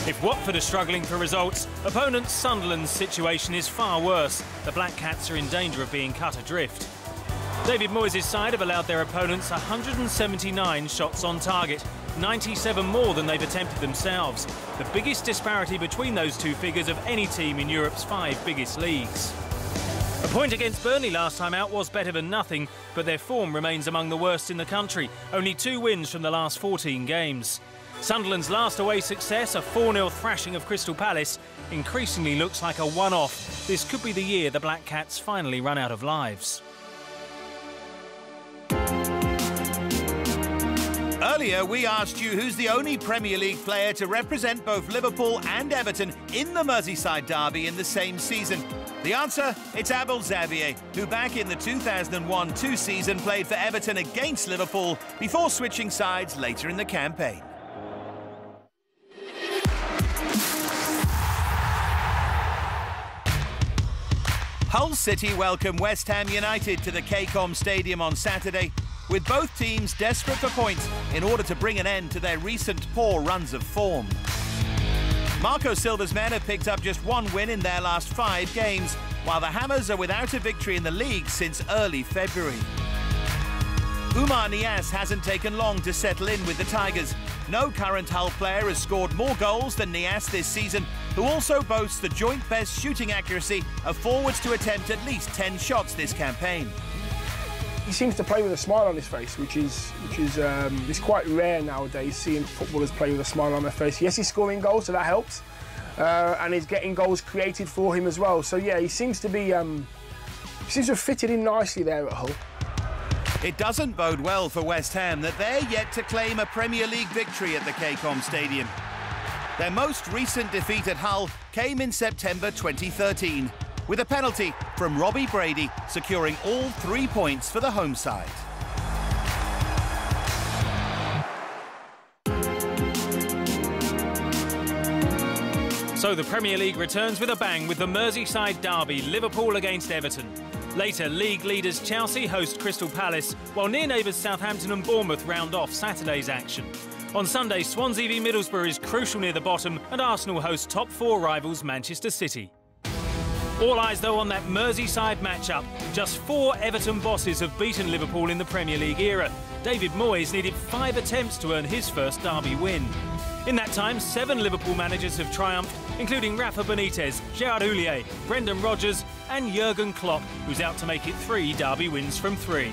If Watford are struggling for results, opponent Sunderland's situation is far worse. The Black Cats are in danger of being cut adrift. David Moyes' side have allowed their opponents 179 shots on target, 97 more than they've attempted themselves. The biggest disparity between those two figures of any team in Europe's 5 biggest leagues. A point against Burnley last time out was better than nothing, but their form remains among the worst in the country. Only 2 wins from the last 14 games. Sunderland's last away success, a 4-0 thrashing of Crystal Palace, increasingly looks like a one-off. This could be the year the Black Cats finally run out of lives. Earlier, we asked you who's the only Premier League player to represent both Liverpool and Everton in the Merseyside derby in the same season. The answer? It's Abel Xavier, who back in the 2001-2 season played for Everton against Liverpool before switching sides later in the campaign. Hull City welcome West Ham United to the KCOM Stadium on Saturday, with both teams desperate for points in order to bring an end to their recent poor runs of form. Marco Silva's men have picked up just 1 win in their last 5 games, while the Hammers are without a victory in the league since early February. Oumar Niasse hasn't taken long to settle in with the Tigers. No current Hull player has scored more goals than Niasse this season, who also boasts the joint best shooting accuracy of forwards to attempt at least 10 shots this campaign. He seems to play with a smile on his face, which is it's quite rare nowadays seeing footballers play with a smile on their face. Yes, he's scoring goals, so that helps, and he's getting goals created for him as well. So yeah, he seems to have fitted in nicely there at Hull. It doesn't bode well for West Ham that they're yet to claim a Premier League victory at the KCOM Stadium. Their most recent defeat at Hull came in September 2013, with a penalty from Robbie Brady securing all 3 points for the home side. So the Premier League returns with a bang with the Merseyside derby, Liverpool against Everton. Later, league leaders Chelsea host Crystal Palace, while near neighbours Southampton and Bournemouth round off Saturday's action. On Sunday, Swansea v Middlesbrough is crucial near the bottom, and Arsenal host top 4 rivals Manchester City. All eyes, though, on that Merseyside matchup. Just 4 Everton bosses have beaten Liverpool in the Premier League era. David Moyes needed 5 attempts to earn his first derby win. In that time, 7 Liverpool managers have triumphed, including Rafa Benitez, Gerard Houllier, Brendan Rodgers and Jurgen Klopp, who's out to make it 3 derby wins from 3.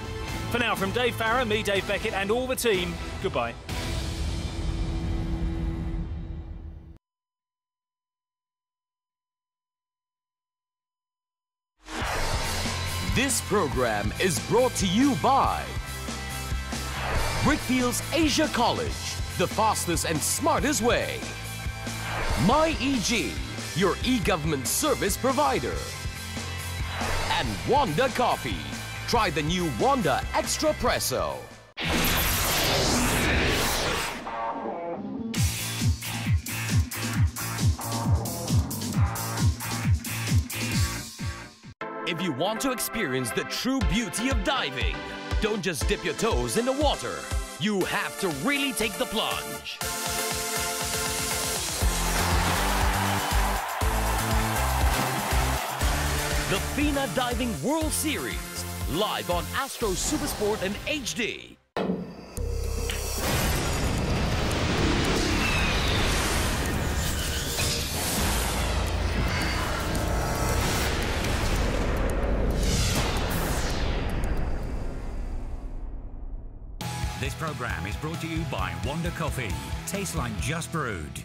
For now, from Dave Farrer, me, Dave Beckett and all the team, goodbye. This program is brought to you by Brickfield's Asia College, the fastest and smartest way. MyEG, your e-government service provider. And Wanda Coffee. Try the new Wanda Extra Presso. If you want to experience the true beauty of diving, don't just dip your toes in the water. You have to really take the plunge. The FINA Diving World Series, live on Astro Supersport and HD. This program is brought to you by Wanda Coffee. Tastes like just brewed.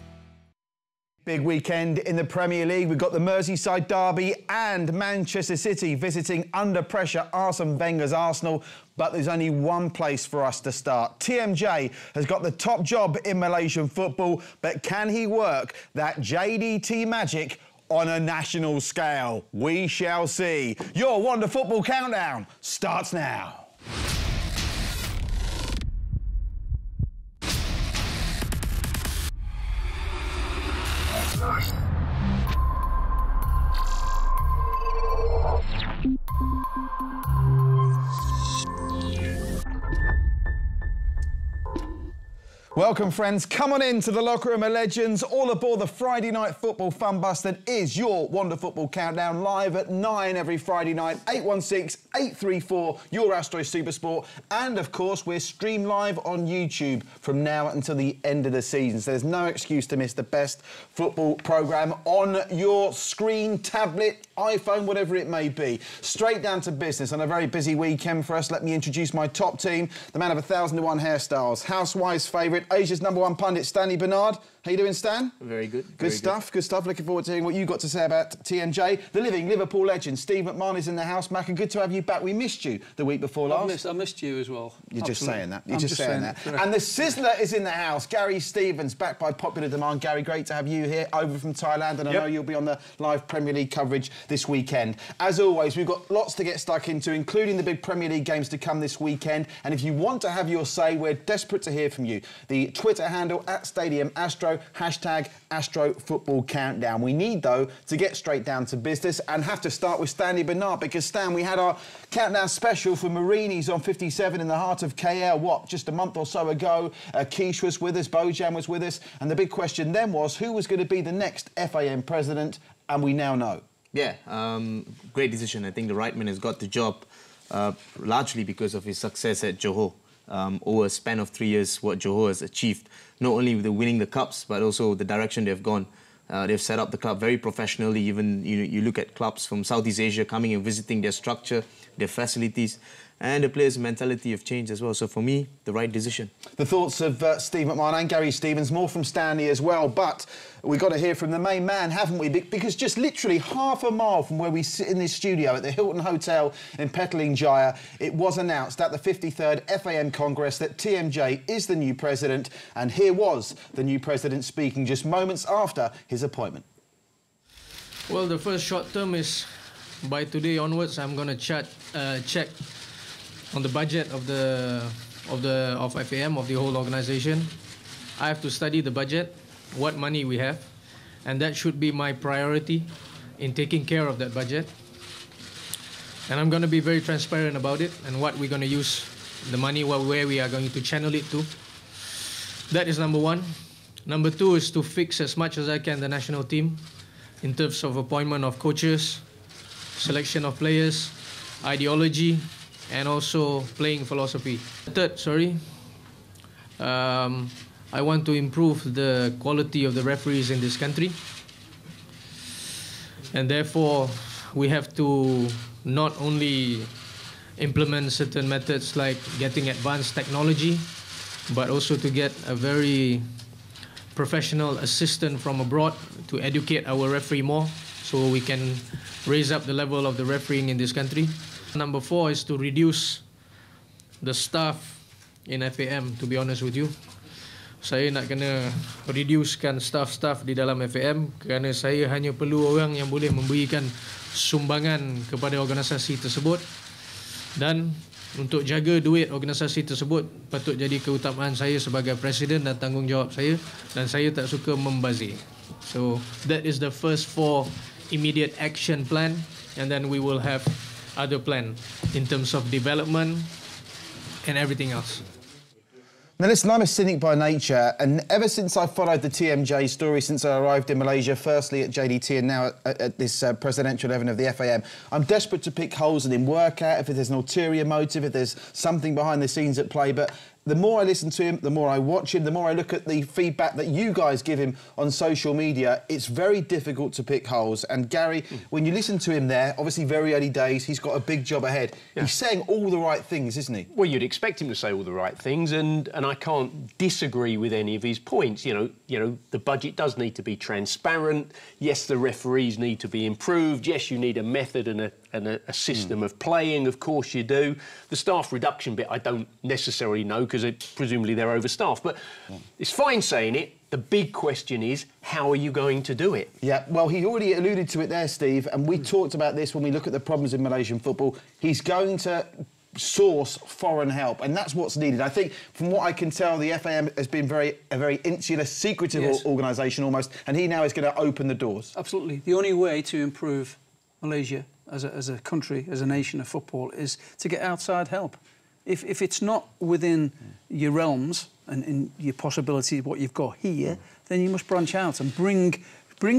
Big weekend in the Premier League. We've got the Merseyside derby and Manchester City visiting under pressure Arsene Wenger's Arsenal. But there's only one place for us to start. TMJ has got the top job in Malaysian football, but can he work that JDT magic on a national scale? We shall see. Your Wanda Football Countdown starts now. Welcome, friends. Come on in to the locker room of legends, all aboard the Friday night football fun bus that is your Wonder Football Countdown, live at 9 every Friday night, 816-834, your Astro Supersport. And, of course, we're streamed live on YouTube from now until the end of the season. So there's no excuse to miss the best football programme on your screen, tablet, iPhone, whatever it may be. Straight down to business on a very busy weekend for us. Let me introduce my top team, the man of 1,001 hairstyles, Housewife's favourite, Asia's #1 pundit, Stanley Bernard. How you doing, Stan? Very good. Good stuff, good stuff. Looking forward to hearing what you've got to say about TMJ. The living Liverpool legend, Steve McMahon, is in the house. Mac, and good to have you back. We missed you the week before last. I missed you as well. You're just saying that. You're I'm just saying that. And the Sizzler is in the house. Gary Stevens, back by popular demand. Gary, great to have you here, over from Thailand, and I know you'll be on the live Premier League coverage this weekend. As always, we've got lots to get stuck into, including the big Premier League games to come this weekend. And if you want to have your say, we're desperate to hear from you. The Twitter handle, @StadiumAstro, #Astro Football Countdown. We need, though, to get straight down to business and have to start with Stanley Bernard, because, Stan, we had our countdown special for Marini's on 57 in the heart of KL, just a month or so ago. Keish was with us, Bojan was with us, and the big question then was who was going to be the next FAM president, and we now know. Yeah, great decision. I think the right man has got the job largely because of his success at Johor. Over a span of 3 years, what Johor has achieved, not only with the winning the cups, but also the direction they've gone. They've set up the club very professionally. Even you look at clubs from Southeast Asia coming and visiting their structure, their facilities, and the players' mentality have changed as well. So for me, the right decision. The thoughts of Steve McMahon and Gary Stevens, more from Stanley as well. But we've got to hear from the main man, haven't we? Because just literally half a mile from where we sit in this studio at the Hilton Hotel in Petaling Jaya, it was announced at the 53rd FAM Congress that TMJ is the new president. And here was the new president speaking just moments after his appointment. Well, the first short term is by today onwards, I'm going to check on the budget of FAM, of the whole organisation. I have to study the budget, what money we have, and that should be my priority in taking care of that budget. And I'm going to be very transparent about it and what we're going to use the money, where we are going to channel it to. That is number one. Number two is to fix as much as I can the national team in terms of appointment of coaches, selection of players, ideology, and also playing philosophy. Third, I want to improve the quality of the referees in this country. And therefore, we have to not only implement certain methods like getting advanced technology, but also to get a very professional assistant from abroad to educate our referee more so we can raise up the level of the refereeing in this country. Number four is to reduce the staff in FAM, to be honest with you. Saya nak kena reducekan staff-staff di dalam FAM kerana saya hanya perlu orang yang boleh memberikan sumbangan kepada organisasi tersebut, dan untuk jaga duit organisasi tersebut patut jadi keutamaan saya sebagai presiden dan tanggungjawab saya, dan saya tak suka membazir. So that is the first 4 immediate action plan, and then we will have other plan in terms of development and everything else. Now listen, I'm a cynic by nature, and ever since I followed the TMJ story, since I arrived in Malaysia, firstly at JDT and now at this presidential event of the FAM, I'm desperate to pick holes in him, work out if there's an ulterior motive, if there's something behind the scenes at play. But the more I listen to him, the more I watch him, the more I look at the feedback that you guys give him on social media, it's very difficult to pick holes. And Gary, when you listen to him there, obviously very early days, he's got a big job ahead. Yeah. He's saying all the right things, isn't he? Well, you'd expect him to say all the right things, and I can't disagree with any of his points. You know, the budget does need to be transparent. Yes, the referees need to be improved. Yes, you need a method and a system of playing. Of course you do. The staff reduction bit, I don't necessarily know because presumably they're overstaffed. But it's fine saying it. The big question is, how are you going to do it? Yeah, well, he already alluded to it there, Steve, and we talked about this when we look at the problems in Malaysian football. He's going to source foreign help, and that's what's needed. I think, from what I can tell, the FAM has been a very insular, secretive organisation almost, and he now is going to open the doors. Absolutely. The only way to improve Malaysia as a country, as a nation of football, is to get outside help. If it's not within your realms, and your possibilities, what you've got here, then you must branch out and bring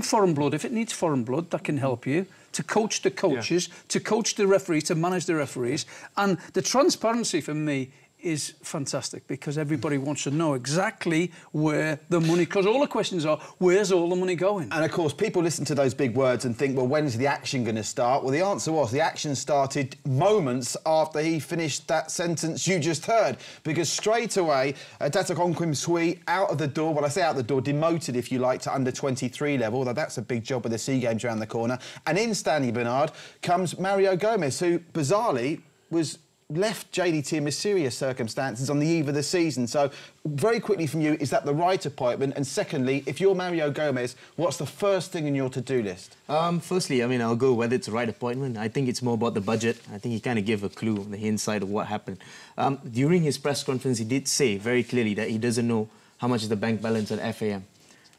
foreign blood. If it needs foreign blood, that can help you. To coach the coaches, to coach the referees, to manage the referees. And the transparency for me is fantastic, because everybody wants to know exactly where the money... Because all the questions are, where's all the money going? And, of course, people listen to those big words and think, well, when's the action going to start? Well, the answer was the action started moments after he finished that sentence you just heard, because straight away, Datakon Sui out of the door, well, I say out the door, demoted, if you like, to under-23 level, although that's a big job with the SEA Games around the corner. And in Stanley Bernard comes Mario Gomez, who, bizarrely, was left JDT in mysterious circumstances on the eve of the season. So, very quickly from you, is that the right appointment? And secondly, if you're Mario Gomez, what's the first thing in your to-do list? Firstly, I mean, I'll go whether it's the right appointment. I think it's more about the budget. I think he kind of gave a clue on the inside of what happened. During his press conference, he did say very clearly that he doesn't know how much is the bank balance at FAM.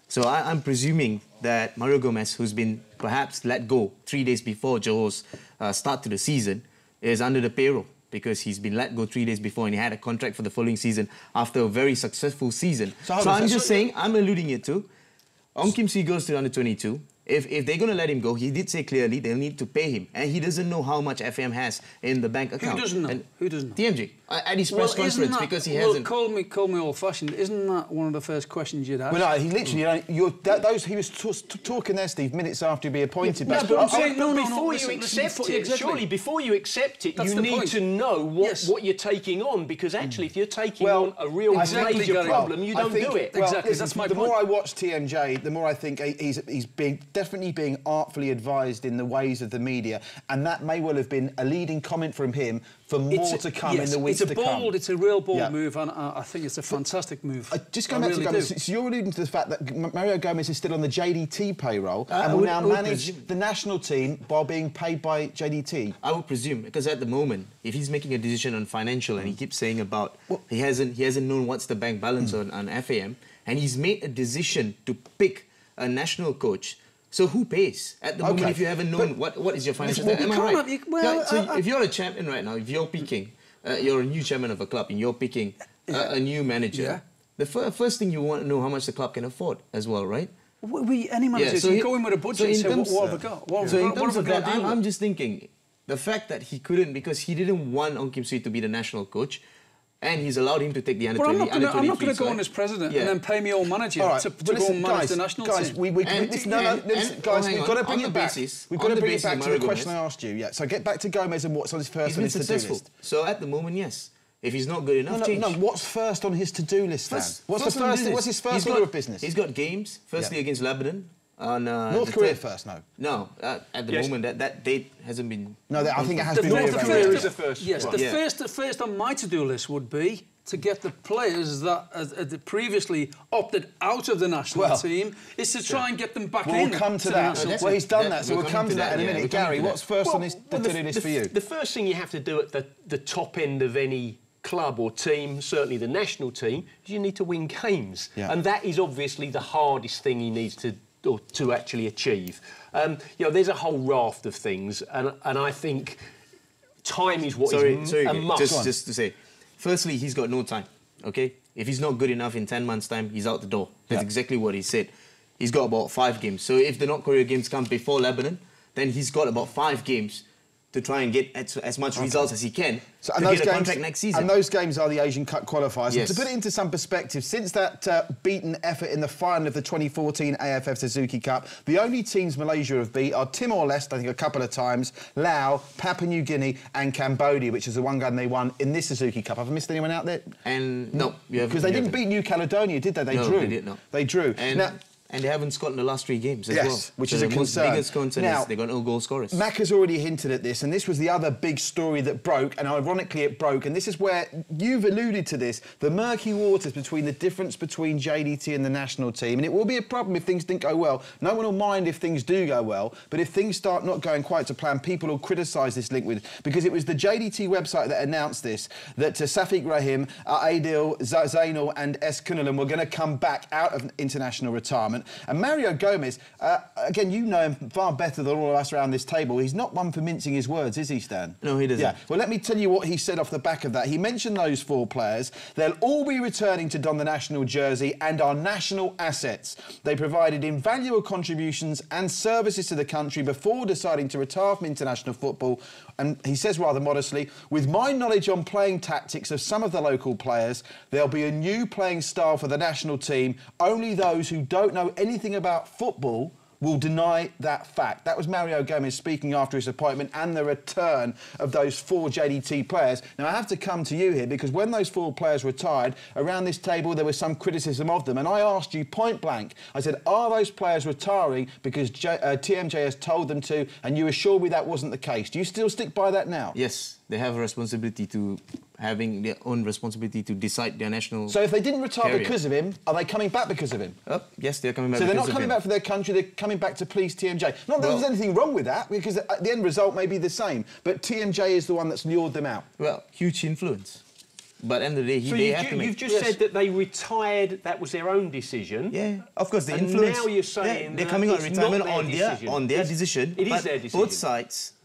So I'm presuming that Mario Gomez, who's been perhaps let go 3 days before Johor's start to the season, is under the payroll, because he's been let go 3 days before and he had a contract for the following season after a very successful season. So I'm just saying, I'm alluding it to, Ong Kim Sui goes to under-22. If they're going to let him go, he did say clearly they'll need to pay him. And he doesn't know how much FM has in the bank account. Who doesn't know? And Who doesn't know? TMG. At his press conference, because he hasn't... Call me old-fashioned. Isn't that one of the first questions you'd ask? Well, no, he literally... he was talking there, Steve, minutes after he'd be appointed. Yeah, but I'm saying, before you accept it, surely before you accept it, you need to know what you're taking on, because actually, if you're taking on a real major problem, you don't do it. Exactly, that's my point. The more I watch TMJ, the more I think he's definitely being artfully advised in the ways of the media, and that may well have been a leading comment from him for more to come in the weeks to come. It's a real bold move, and I think it's a fantastic move. Just going back to Gomez, so you're alluding to the fact that Mario Gomez is still on the JDT payroll and will now manage the national team while being paid by JDT? I would presume, because at the moment, if he's making a decision on financial and he keeps saying about he hasn't known what's the bank balance on FAM, and he's made a decision to pick a national coach. So who pays at the moment if you haven't known what is your financial... Am I right? So if you're a champion right now, if you're picking, you're a new chairman of a club and you're picking a new manager, the first thing you want to know how much the club can afford as well, right? Any manager, you go in with a budget and say, what have we got? So in terms of that, I'm just thinking, the fact that he couldn't, because he didn't want Ong Kim Sui to be the national coach, and he's allowed him to take the under-20. I'm not going to go on as president and then pay me old manager to go and manage the national team. Guys, we've got to bring it back. We've got to bring it back to the question I asked you. Yeah, so get back to Gomez and what's on his first on his to-do list. So at the moment, yes. If he's not good enough, change. No, what's first on his to-do list then? What's his first order of business? He's got games. Firstly against Lebanon. North Korea first, no. No, at the moment that date hasn't been. No, I think it has been. North Korea is the first. Yes, the first on my to-do list would be to get the players that had previously opted out of the national team, is to try and get them back in. We'll come to that. Well, he's done that, so we'll come to that in a minute. Gary, what's first on his to-do list for you? The first thing you have to do at the top end of any club or team, certainly the national team, is you need to win games, and that is obviously the hardest thing he needs to actually achieve. There's a whole raft of things, and I think time is what is a must. Just to say, firstly, he's got no time, okay? If he's not good enough in 10 months' time, he's out the door. That's exactly what he said. He's got about 5 games. So if the North Korea games come before Lebanon, then he's got about 5 games to try and get as much results as he can to get a contract next season. And those games are the Asian Cup qualifiers. Yes. And to put it into some perspective, since that beaten effort in the final of the 2014 AFF Suzuki Cup, the only teams Malaysia have beat are Timor-Leste, I think a couple of times, Laos, Papua New Guinea and Cambodia, which is the one game they won in this Suzuki Cup. Have I missed anyone out there? And no. Because they didn't beat New Caledonia, did they? They drew. They did not. They drew. And they haven't scored in the last 3 games as well. Which is a concern. The biggest concern is they've got no goal scorers. Mac has already hinted at this, and this was the other big story that broke, and ironically it broke, and this is where you've alluded to this, the murky waters between the difference between JDT and the national team. And it will be a problem if things didn't go well. No one will mind if things do go well, but if things start not going quite to plan, people will criticise this link because it was the JDT website that announced this, that Safiq Rahim, Aidil, Zainal and S. Kunalan were going to come back out of international retirement. tournament. And Mario Gomez, again, you know him far better than all of us around this table. He's not one for mincing his words, is he, Stan? No, he doesn't. Yeah. Well, let me tell you what he said off the back of that. He mentioned those 4 players. They'll all be returning to don the national jersey and are national assets. They provided invaluable contributions and services to the country before deciding to retire from international football. And he says rather modestly, with my knowledge on playing tactics of some of the local players, there'll be a new playing style for the national team. Only those who don't know anything about football will deny that fact. That was Mario Gomez speaking after his appointment and the return of those 4 JDT players. Now, I have to come to you here because when those 4 players retired, around this table there was some criticism of them. And I asked you point blank, I said, are those players retiring because TMJ has told them to? And you assured me that wasn't the case. Do you still stick by that now? Yes, they have a responsibility to having their own responsibility to decide their national. So if they didn't retire career. because of him, are they coming back because of him? Yes, they're coming back. So they're because not coming of him. back for their country, they're coming back to please TMJ. Not that there's anything wrong with that, because the end result may be the same, but TMJ is the one that's lured them out. Well, huge influence. But at the end of the day, so they have to make... You've just said that they retired, that was their own decision. Yeah, of course, the and influence... now you're saying they're coming on retirement on their decision. It is their decision.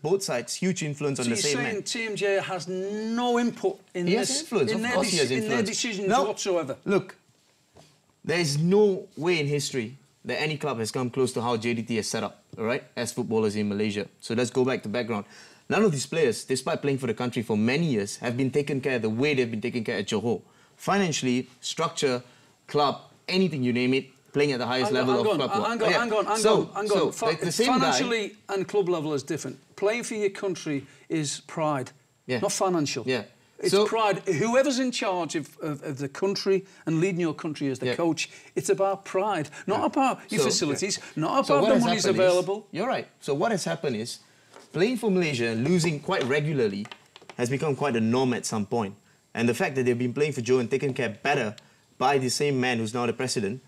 Both sides, huge influence on the same man. So you're saying TMJ has no input in this, influence. in their decisions whatsoever? Look, there is no way in history that any club has come close to how JDT is set up, all right, as footballers in Malaysia. So let's go back to background. None of these players, despite playing for the country for many years, have been taken care of the way they've been taken care at Johor. Financially, structure, club, anything you name it, playing at the highest level of club. Hang on. Financially and club level is different. Playing for your country is pride, not financial. Yeah. It's pride. Whoever's in charge of the country and leading your country as the coach, it's about pride, not about your facilities, not about the money's available. You're right. So what has happened is, playing for Malaysia and losing quite regularly has become quite a norm at some point. And the fact that they've been playing for Johor and taken care better by the same man who's now the president,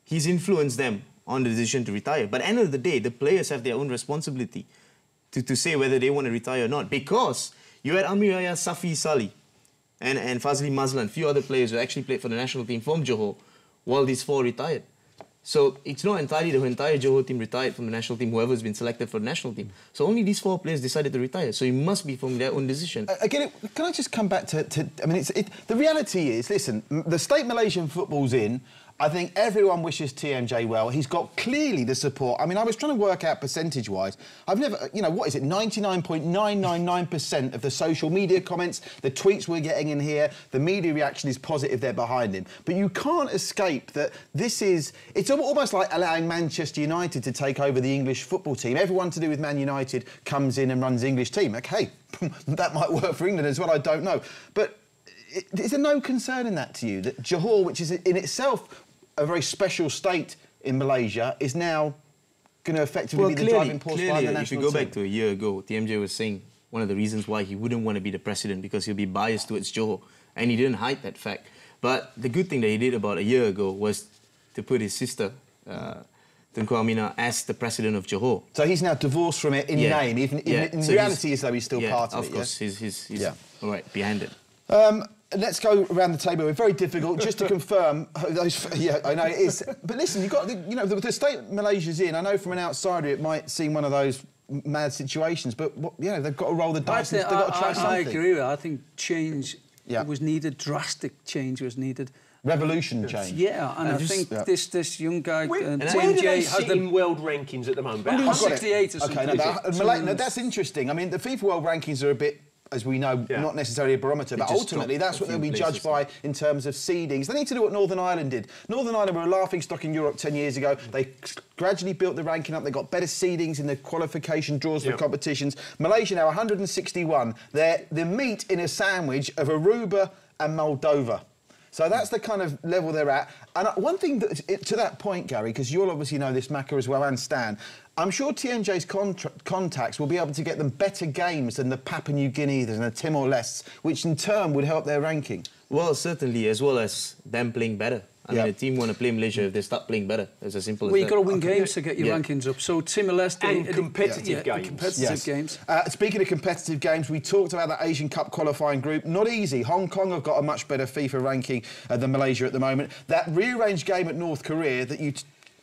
he's influenced them on the decision to retire. But at the end of the day, the players have their own responsibility to say whether they want to retire or not. Because you had Amir Raya, Safi Salih and Fazli Mazlan, a few other players who actually played for the national team from Johor while these 4 retired. So it's not entirely the entire Johor team retired from the national team, whoever's been selected for the national team. So only these 4 players decided to retire. So it must be from their own decision. Again, can I just come back to I mean, the reality is, listen, the state Malaysian football's in. I think everyone wishes TMJ well. He's got clearly the support. I mean, I was trying to work out percentage-wise. I've never, you know, what is it, 99.999% of the social media comments, the tweets we're getting in here, the media reaction is positive, they're behind him. But you can't escape that this is, it's almost like allowing Manchester United to take over the English football team. Everyone to do with Man United comes in and runs the English team. Okay, that might work for England as well, I don't know. But is there no concern in that to you, that Johor, which is in itself a very special state in Malaysia, is now going to effectively be the driving force behind the national team? If you go back to a year ago, TMJ was saying one of the reasons why he wouldn't want to be the president because he'll be biased towards Johor, and he didn't hide that fact. But the good thing that he did about a year ago was to put his sister, Tunku Aminah, as the president of Johor. So he's now divorced from it in name, even in so reality as though he's still part of it. Of course, he's all right behind it. Let's go around the table. It's very difficult just to confirm those. Yeah, I know it is. But listen, you've got the state Malaysia's in. I know from an outsider it might seem one of those mad situations, but they've got to roll the dice. They've got to try something. I agree with that. I think change was needed. Drastic change was needed. Revolution change. Yeah, and I think this young guy, where do they sit in world rankings at the moment? 168 or something. Okay, that's interesting. I mean, the FIFA world rankings are a bit, as we know, not necessarily a barometer, but ultimately that's what they'll be judged by in terms of seedings. They need to do what Northern Ireland did. Northern Ireland were a laughingstock in Europe 10 years ago. They gradually built the ranking up. They got better seedings in the qualification draws for competitions. Malaysia now 161. They're the meat in a sandwich of Aruba and Moldova. So that's the kind of level they're at. And one thing to that point, Gary, because you'll obviously know this, Macca, as well, and Stan, I'm sure TMJ's contacts will be able to get them better games than the Papua New Guineas and the Timor-Leste, which in turn would help their ranking. Well, certainly, as well as them playing better. I mean, the team want to play Malaysia if they start playing better. It's as simple as that. Well, you've got to win games to get your rankings up. So Timor-Leste... And competitive games. Competitive games. Speaking of competitive games, we talked about that Asian Cup qualifying group. Not easy. Hong Kong have got a much better FIFA ranking than Malaysia at the moment. That rearranged game at North Korea that you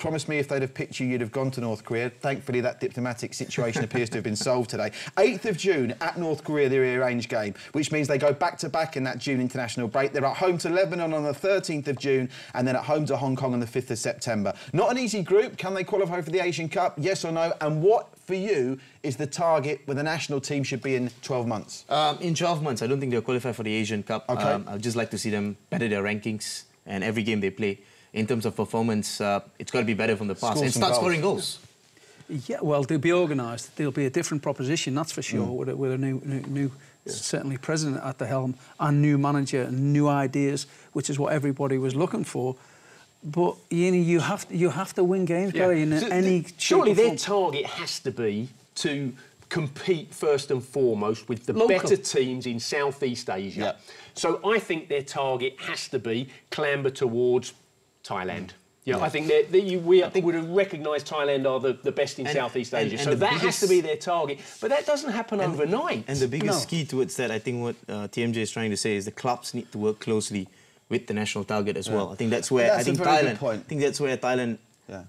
promised me if they'd have picked you, you'd have gone to North Korea. Thankfully, that diplomatic situation appears to have been solved today. 8th of June at North Korea, the rearranged game, which means they go back-to-back in that June international break. They're at home to Lebanon on the 13th of June and then at home to Hong Kong on the 5th of September. Not an easy group. Can they qualify for the Asian Cup? Yes or no? And what, for you, is the target where the national team should be in 12 months? In 12 months, I don't think they'll qualify for the Asian Cup. Okay. I'd just like to see them better their rankings and every game they play. In terms of performance, it's got to be better from the past and start scoring goals. Yeah, well, they'll be organised. There'll be a different proposition, that's for sure, with a new certainly president at the helm and new manager and new ideas, which is what everybody was looking for. But you have to win games, Gary, in any surely their target has to be to compete first and foremost with the better teams in Southeast Asia. Yeah. So I think their target has to be clamber towards Thailand. Yeah, I think we would have recognised Thailand are the best in Southeast Asia. So that has to be their target. But that doesn't happen overnight. And the biggest key towards that, I think what TMJ is trying to say is the clubs need to work closely with the national target as well. I think that's where Thailand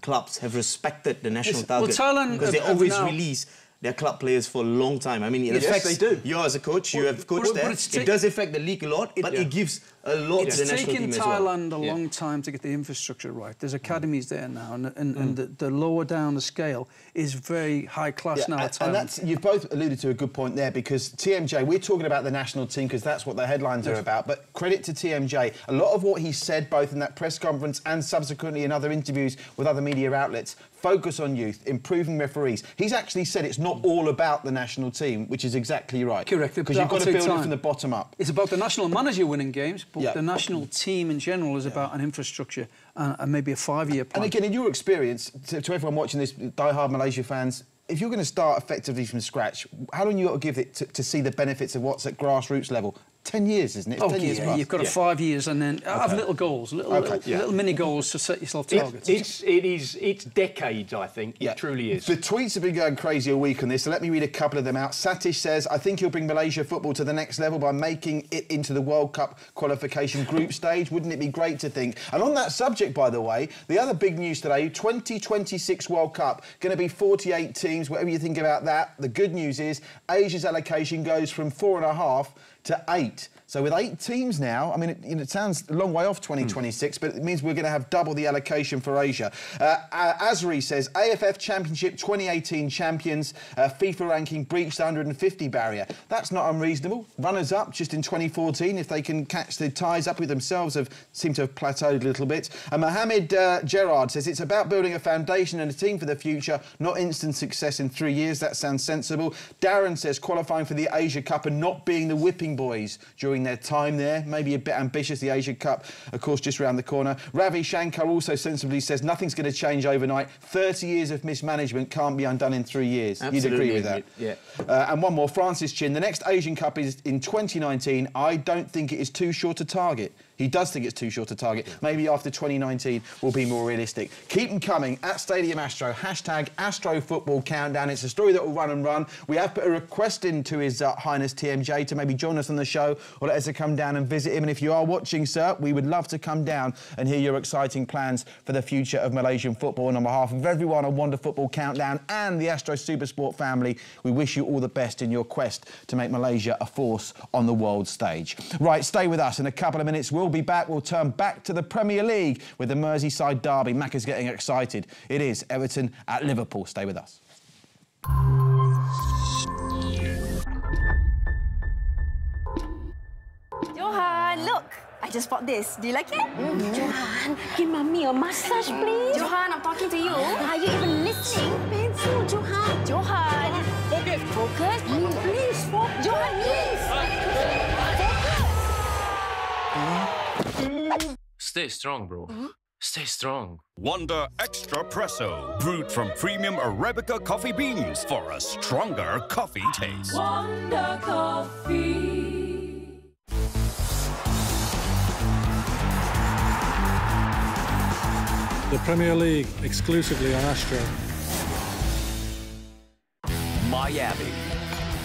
clubs have respected the national target. Well, Thailand because they always release their club players for a long time. I mean, it affects, they do. You as a coach, you have coached there. It does affect the league a lot, but it gives a lot to the national team as well. It's taken Thailand a long time to get the infrastructure right. There's academies there now, and the lower down the scale is very high class now. And that's, you've both alluded to a good point there, because TMJ, we're talking about the national team because that's what the headlines are about, but credit to TMJ. A lot of what he said, both in that press conference and subsequently in other interviews with other media outlets, focus on youth, improving referees. He's actually said it's not all about the national team, which is exactly right. Correct. Because you've got to build it from the bottom up. It's about the national manager winning games, but the national team in general is about an infrastructure and maybe a 5-year plan. And again, in your experience, to everyone watching this, die-hard Malaysia fans, if you're going to start effectively from scratch, how long you got to give it to see the benefits of what's at grassroots level? 10 years, isn't it? It's 10 years plus. You've got 5 years and then have little goals, little mini goals to set yourself targets. It's decades, I think. It truly is. The tweets have been going crazy all week on this, so let me read a couple of them out. Satish says, I think he'll bring Malaysia football to the next level by making it into the World Cup qualification group stage. Wouldn't it be great to think? And on that subject, by the way, the other big news today, 2026 World Cup, going to be 48 teams, whatever you think about that. The good news is Asia's allocation goes from 4.5 to 8. So with 8 teams now, I mean, it sounds a long way off 2026, but it means we're going to have double the allocation for Asia. Azri says, AFF Championship 2018 champions, FIFA ranking breached the 150 barrier. That's not unreasonable. Runners-up just in 2014, if they can catch the ties up with themselves, seem to have plateaued a little bit. And Mohammed Gerard says, it's about building a foundation and a team for the future, not instant success in 3 years. That sounds sensible. Darren says, qualifying for the Asia Cup and not being the whipping boys during their time there. Maybe a bit ambitious, the Asia Cup, of course, just around the corner. Ravi Shankar also sensibly says nothing's going to change overnight. 30 years of mismanagement can't be undone in 3 years. Absolutely. You'd agree with that? Yeah. And one more, Francis Chin. The next Asian Cup is in 2019. I don't think it is too short a target. He does think it's too short a target. Maybe after 2019 will be more realistic. Keep them coming at Stadium Astro. Hashtag Astro Football Countdown. It's a story that will run and run. We have put a request in to His Highness TMJ to maybe join us on the show or let us come down and visit him. And if you are watching, sir, we would love to come down and hear your exciting plans for the future of Malaysian football. And on behalf of everyone on Wonder Football Countdown and the Astro Supersport family, we wish you all the best in your quest to make Malaysia a force on the world stage. Right, stay with us. In a couple of minutes, we'll be back. We'll turn back to the Premier League with the Merseyside derby. Mac is getting excited. It is Everton at Liverpool. Stay with us. Johan, look. I just bought this. Do you like it? Johan, give Mummy a massage, please. Johan, I'm talking to you. Are you even listening? Pencil, Johan. Johan. Focus. Focus. Please, focus. Johan, please. Stay strong, bro. Stay strong. Wonder Extra Presso, brewed from premium Arabica coffee beans for a stronger coffee taste. Wonder Coffee. The Premier League exclusively on Astro. Miami,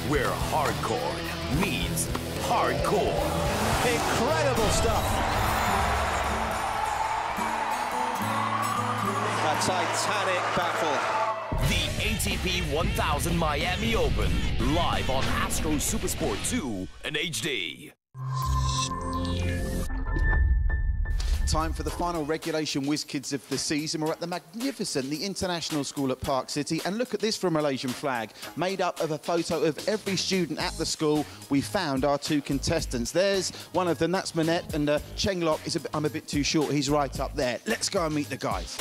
where hardcore means hardcore. Incredible stuff. titanic battle. The ATP 1000 Miami Open, live on Astro Supersport 2 and HD. Time for the final regulation whiz kids of the season. We're at the magnificent, the International School at Park City, and look at this for a Malaysian flag, made up of a photo of every student at the school. We found our two contestants. There's one of them, that's Manette, and Cheng Lok is I'm a bit too short, he's right up there. Let's go and meet the guys.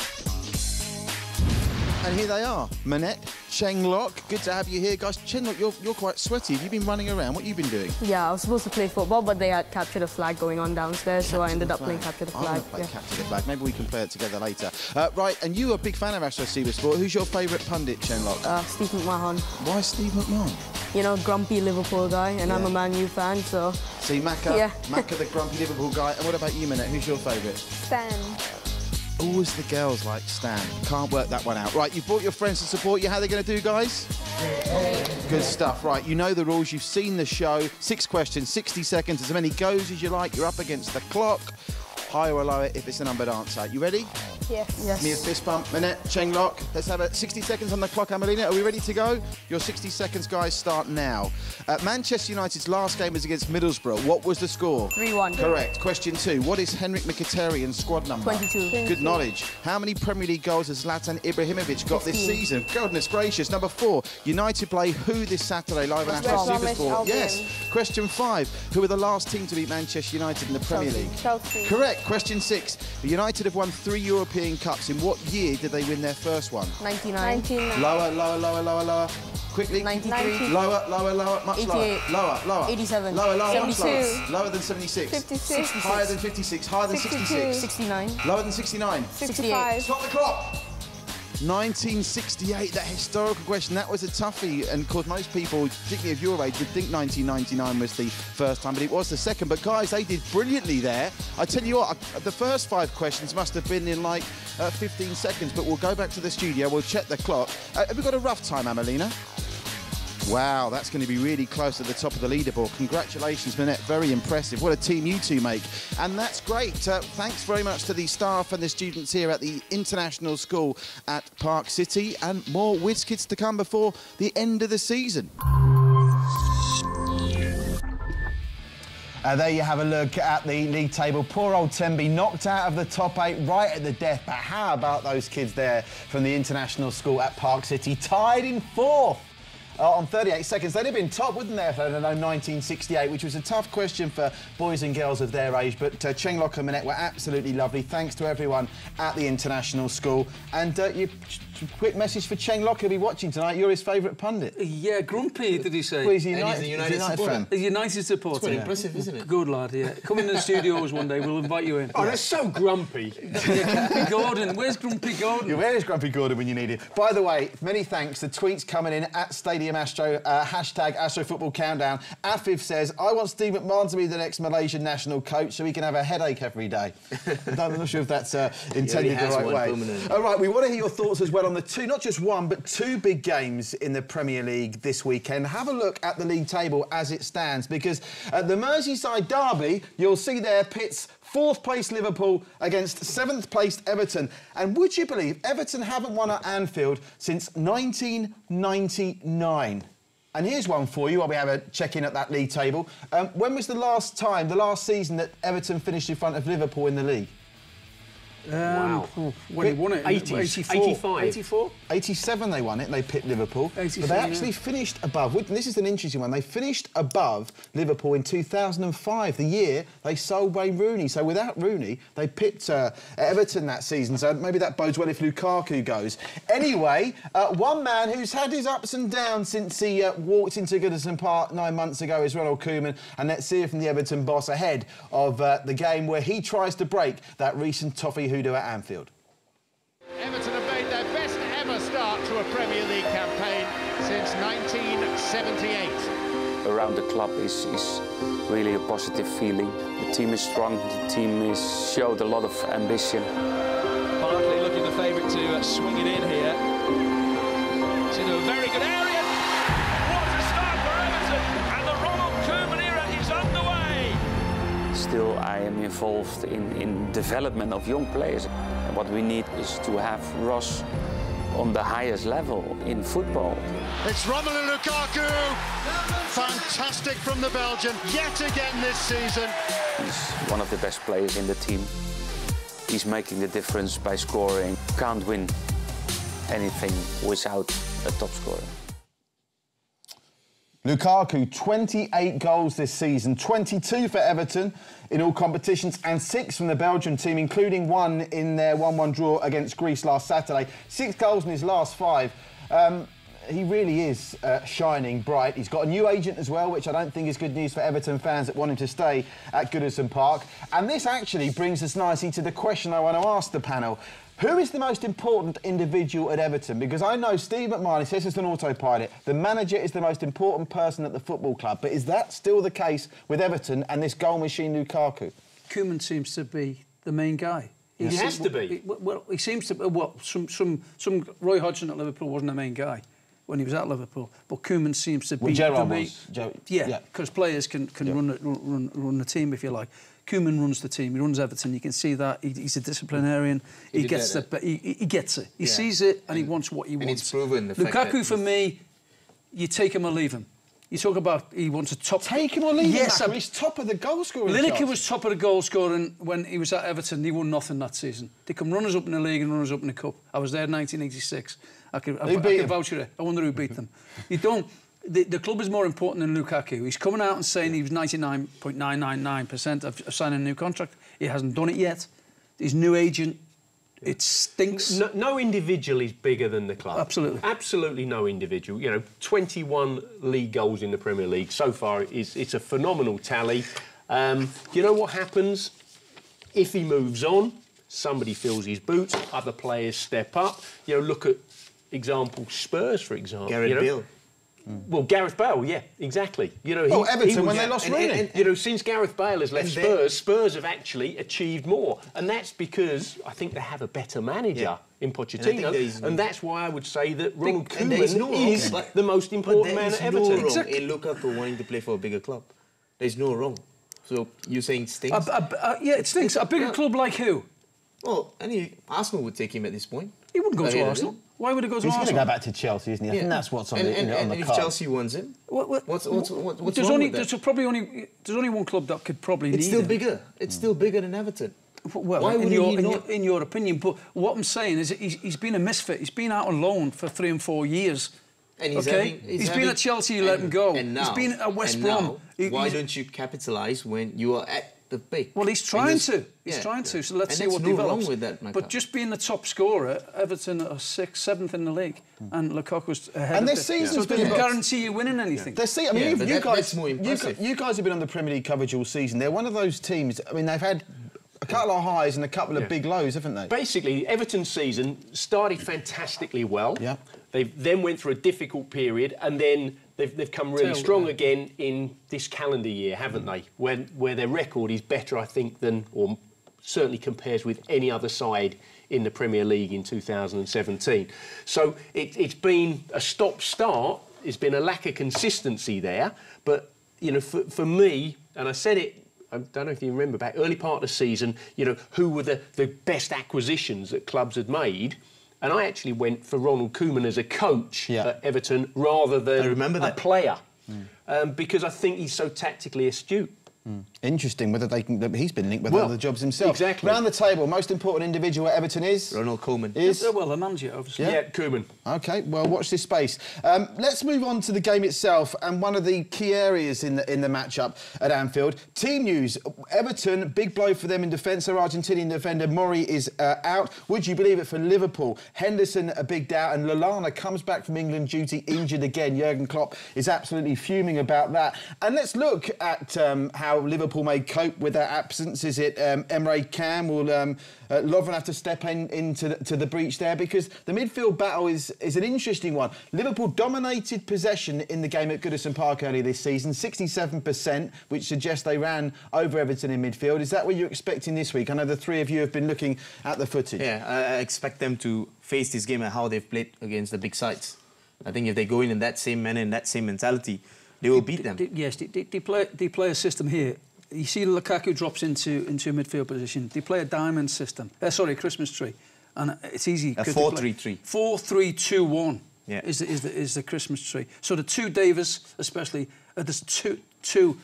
And here they are, Manette, Cheng Lok. Good to have you here, guys. Cheng Lok, you're quite sweaty. Have you been running around? What have you been doing? Yeah, I was supposed to play football, but they had capture the flag going on downstairs, so I ended up playing capture the flag. Capture the flag. Maybe we can play it together later. Right, and you are a big fan of Astro Supersport. Who's your favourite pundit, Cheng Lok? Steve McMahon. Why Steve McMahon? You know, grumpy Liverpool guy, and I'm a Man U fan, so... See, Macca, the grumpy Liverpool guy. And what about you, Manette? Who's your favourite? Stan. Always the girls like Stan. Can't work that one out. Right, you've brought your friends to support you. How are they going to do, guys? Good stuff. Right, you know the rules. You've seen the show. 6 questions, 60 seconds. As many goes as you like. You're up against the clock. Higher or lower if it's a numbered answer. You ready? Yes. Yes. Me a fist bump. Manette, Cheng Lok. Let's have a 60 seconds on the clock, Amelina. Are we ready to go? Your 60 seconds, guys, start now. Manchester United's last game was against Middlesbrough. What was the score? 3-1. Correct. Question 2. What is Henrik Mkhitaryan's squad number? 22. Good knowledge. How many Premier League goals has Zlatan Ibrahimovic got 15. this season? Goodness gracious. Number 4. United play who this Saturday live on Astro Supersport? Yes. Question 5. Who were the last team to beat Manchester United in the Premier League? Chelsea. Correct. Question 6. United have won 3 European Cups. In what year did they win their first one? 99. Lower. Quickly. 93. Lower. Much 88. Lower. 87. Lower. 72. Much lower than 76. 56. Higher than 56. Higher than 66. 69. Lower than 69. 65. Stop the clock. 1968, that historical question, that was a toughie, and of course most people, particularly of your age, would think 1999 was the first time, but it was the second. But guys, they did brilliantly there. I tell you what, the first 5 questions must have been in like 15 seconds, but we'll go back to the studio, we'll check the clock. Have we got a rough time, Amelina? Wow, that's going to be really close at the top of the leaderboard. Congratulations, Manette. Very impressive. What a team you two make. And that's great. Thanks very much to the staff and the students here at the International School at Park City. And more Whiz Kids to come before the end of the season. There you have a look at the league table. Poor old Tembi knocked out of the top 8 right at the death. But how about those kids there from the International School at Park City? Tied in 4th. On 38 seconds. They'd have been top, wouldn't they, if they'd have known 1968, which was a tough question for boys and girls of their age. But Cheng Lok and Manette were absolutely lovely. Thanks to everyone at the International School. And quick message for Cheng Lok, who'll be watching tonight. You're his favourite pundit. Yeah, grumpy, did he say? Well, he's a United fan. A United supporter. It's quite impressive, isn't it? Good lad, yeah. Come in the studios one day, we'll invite you in. Oh, that's so grumpy. Yeah, Grumpy Gordon. Where's Grumpy Gordon? Yeah, where's Grumpy Gordon when you need him? By the way, many thanks. The tweets coming in at Stadium Astro, hashtag Astro Football Countdown. Afif says, I want Steve McMahon to be the next Malaysian national coach so he can have a headache every day. I'm not sure if that's intended the right way. All right, we want to hear your thoughts as well on the two, not just one, but 2 big games in the Premier League this weekend. Have a look at the league table as it stands, because at the Merseyside derby, you'll see there pits 4th place Liverpool against 7th placed Everton. And would you believe Everton haven't won at Anfield since 1999? And here's one for you while we have a check-in at that league table. When was the last season that Everton finished in front of Liverpool in the league? Wow. When he won it? 84. 84? 87 they won it, and they pipped Liverpool. 87, but they actually finished above. This is an interesting one. They finished above Liverpool in 2005, the year they sold Wayne Rooney. So without Rooney, they pipped Everton that season. So maybe that bodes well if Lukaku goes. Anyway, one man who's had his ups and downs since he walked into Goodison Park 9 months ago is Ronald Koeman. And let's hear from the Everton boss ahead of the game where he tries to break that recent toffee hoodoo at Anfield. Everton have made their best ever start to a Premier League campaign since 1978. Around the club is really a positive feeling. The team is strong, the team showed a lot of ambition. Barkley looking the favourite to swing it in here. It's in a very good area. What a start for Everton, and the Ronald Koeman era is underway. Still, I am involved in development of young players. And what we need is to have Ross on the highest level in football. It's Romelu Lukaku! Fantastic from the Belgian, yet again this season. He's one of the best players in the team. He's making the difference by scoring. Can't win anything without a top scorer. Lukaku, 28 goals this season, 22 for Everton in all competitions and 6 from the Belgian team, including 1 in their 1-1 draw against Greece last Saturday. 6 goals in his last 5. He really is shining bright. He's got a new agent as well, which I don't think is good news for Everton fans that want him to stay at Goodison Park. And this actually brings us nicely to the question I want to ask the panel. Who is the most important individual at Everton? Because I know Steve McMahon says it's an autopilot. The manager is the most important person at the football club. But is that still the case with Everton and this goal machine Lukaku? Koeman seems to be the main guy. He has to be. Well, he seems to be. Well, some Roy Hodgson at Liverpool wasn't the main guy when he was at Liverpool, but Koeman seems to be the main. Yeah, because players can run the team, if you like. Koeman runs the team. He runs Everton. You can see that he's a disciplinarian. He gets it. He sees it and he wants what he wants. And it's proven. Lukaku, for me, you take him or leave him. You talk about he wants a top. Take him or leave him. Yes, he's top of the goal scoring. Lineker was top of the goal scoring when he was at Everton. He won nothing that season. They come runners up in the league and runners up in the cup. I was there in 1986. I can vouch for it. I wonder who beat them. You don't. The club is more important than Lukaku. He's coming out and saying he was 99.999% of signing a new contract. He hasn't done it yet. His new agent, it stinks. No individual is bigger than the club. Absolutely. Absolutely no individual. You know, 21 league goals in the Premier League so far. It's a phenomenal tally. You know what happens? If he moves on, somebody fills his boots, other players step up. You know, look at example Spurs, for example. Gareth Bale. Well, Gareth Bale, yeah, exactly. You know, Everton when they lost Rooney. You know, since Gareth Bale has left Spurs have actually achieved more, and that's because I think they have a better manager in Pochettino, and that's why I would say that Ronald Koeman is the most important man at Everton. There is no wrong in Lukaku wanting to play for a bigger club. There's no wrong. So you're saying it stinks? Yeah, it stinks. A bigger club like who? Well, Arsenal would take him at this point. He wouldn't go to Arsenal. Why would he go to Arsenal? He's going to go back to Chelsea, isn't he? I think that's what's on the card. If Chelsea wants him, what's wrong with that? There's only one club that could probably need him. It's still bigger. It's still bigger than Everton. Well, why would he not? In your opinion, but what I'm saying is he's been a misfit. He's been out on loan for 3 and 4 years. And he's been at Chelsea, you let him go. And now, he's been at West Brom. Why don't you capitalise when you are at the peak? Well, he's trying to. He's trying to. So let's see what develops. Wrong with that, but just being the top scorer, Everton are 6th, 7th in the league, and Lukaku's ahead. And this season's been. Doesn't guarantee you winning anything. I mean, you guys have been on the Premier League coverage all season. They're one of those teams. I mean, they've had a couple of highs and a couple of big lows, haven't they? Basically, Everton's season started fantastically well. Yeah. They then went through a difficult period, and then they've come really strong again in this calendar year, haven't they? Where their record is better, I think, than, or certainly compares with any other side in the Premier League in 2017. So it's been a stop-start. It's been a lack of consistency there. But, you know, for me, and I said it, I don't know if you remember back, early part of the season, you know, who were the best acquisitions that clubs had made? And I actually went for Ronald Koeman as a coach at Everton rather than a player, because I think he's so tactically astute. Interesting whether they can. He's been linked with other jobs himself. Exactly. Round the table, most important individual at Everton is Ronald Koeman. Well, the manager, obviously. Yeah, Koeman. Okay. Well, watch this space. Let's move on to the game itself and one of the key areas in the matchup at Anfield. Team news: Everton, big blow for them in defence. Their Argentinian defender Mori is out. Would you believe it for Liverpool? Henderson a big doubt, and Lallana comes back from England duty injured again. Jurgen Klopp is absolutely fuming about that. And let's look at how Liverpool may cope with that absence. Is it Emre Can? Will Lovren have to step into the breach there? Because the midfield battle is an interesting one. Liverpool dominated possession in the game at Goodison Park earlier this season, 67%, which suggests they ran over Everton in midfield. Is that what you're expecting this week? I know the three of you have been looking at the footage. Yeah, I expect them to face this game and how they've played against the big sides. I think if they go in that same manner, in that same mentality, they will beat them. Yes, they play a system here you see Lukaku drops into a midfield position. They play a diamond system. Sorry, Christmas tree. And it's easy. A 4-3-3. 4-3-2-1 yeah. is the Christmas tree. So the two Davis, especially, there's two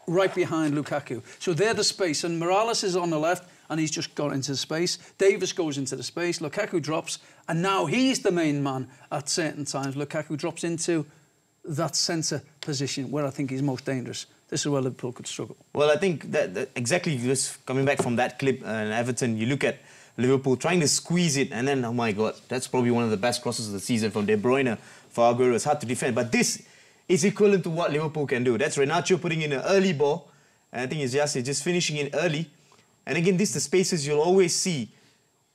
right behind Lukaku. So they're the space, and Morales is on the left, and he's just got into the space. Davis goes into the space, Lukaku drops, and now he's the main man at certain times. Lukaku drops into that centre position where I think he's most dangerous. This is where Liverpool could struggle. Well, I think that exactly, just coming back from that clip, Everton, you look at Liverpool trying to squeeze it, and then, oh my God, that's probably one of the best crosses of the season from De Bruyne for Aguero. It's hard to defend, but this is equivalent to what Liverpool can do. That's Renacho putting in an early ball, and I think it's just finishing it early. And again, this is the spaces you'll always see.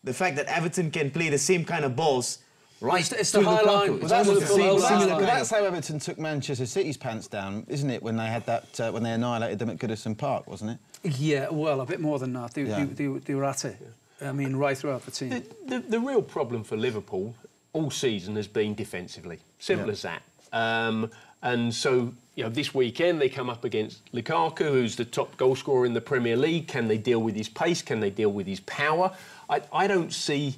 The fact that Everton can play the same kind of balls right it's the high line. That's how Everton took Manchester City's pants down, isn't it? When they had that, when they annihilated them at Goodison Park, wasn't it? Yeah, well, a bit more than that. They were at it. I mean, right throughout the team. The real problem for Liverpool all season has been defensively. Simple as that. And so, you know, this weekend they come up against Lukaku, who's the top goal scorer in the Premier League. Can they deal with his pace? Can they deal with his power? I don't see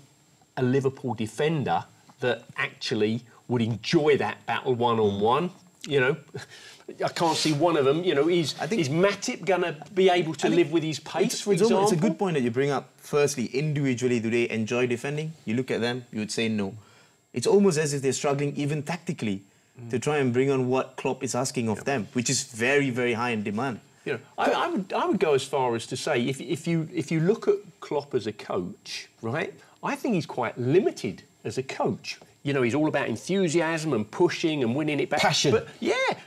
a Liverpool defender that actually would enjoy that battle one-on-one. You know, I can't see one of them. You know, is Matip going to be able to live with his pace, for example? It's a good point that you bring up. Firstly, individually, do they enjoy defending? You look at them, you would say no. It's almost as if they're struggling, even tactically, to try and bring on what Klopp is asking of them, which is very, very high in demand. You know, I would go as far as to say, if you look at Klopp as a coach, right, I think he's quite limited as a coach. You know, he's all about enthusiasm and pushing and winning it back. Passion.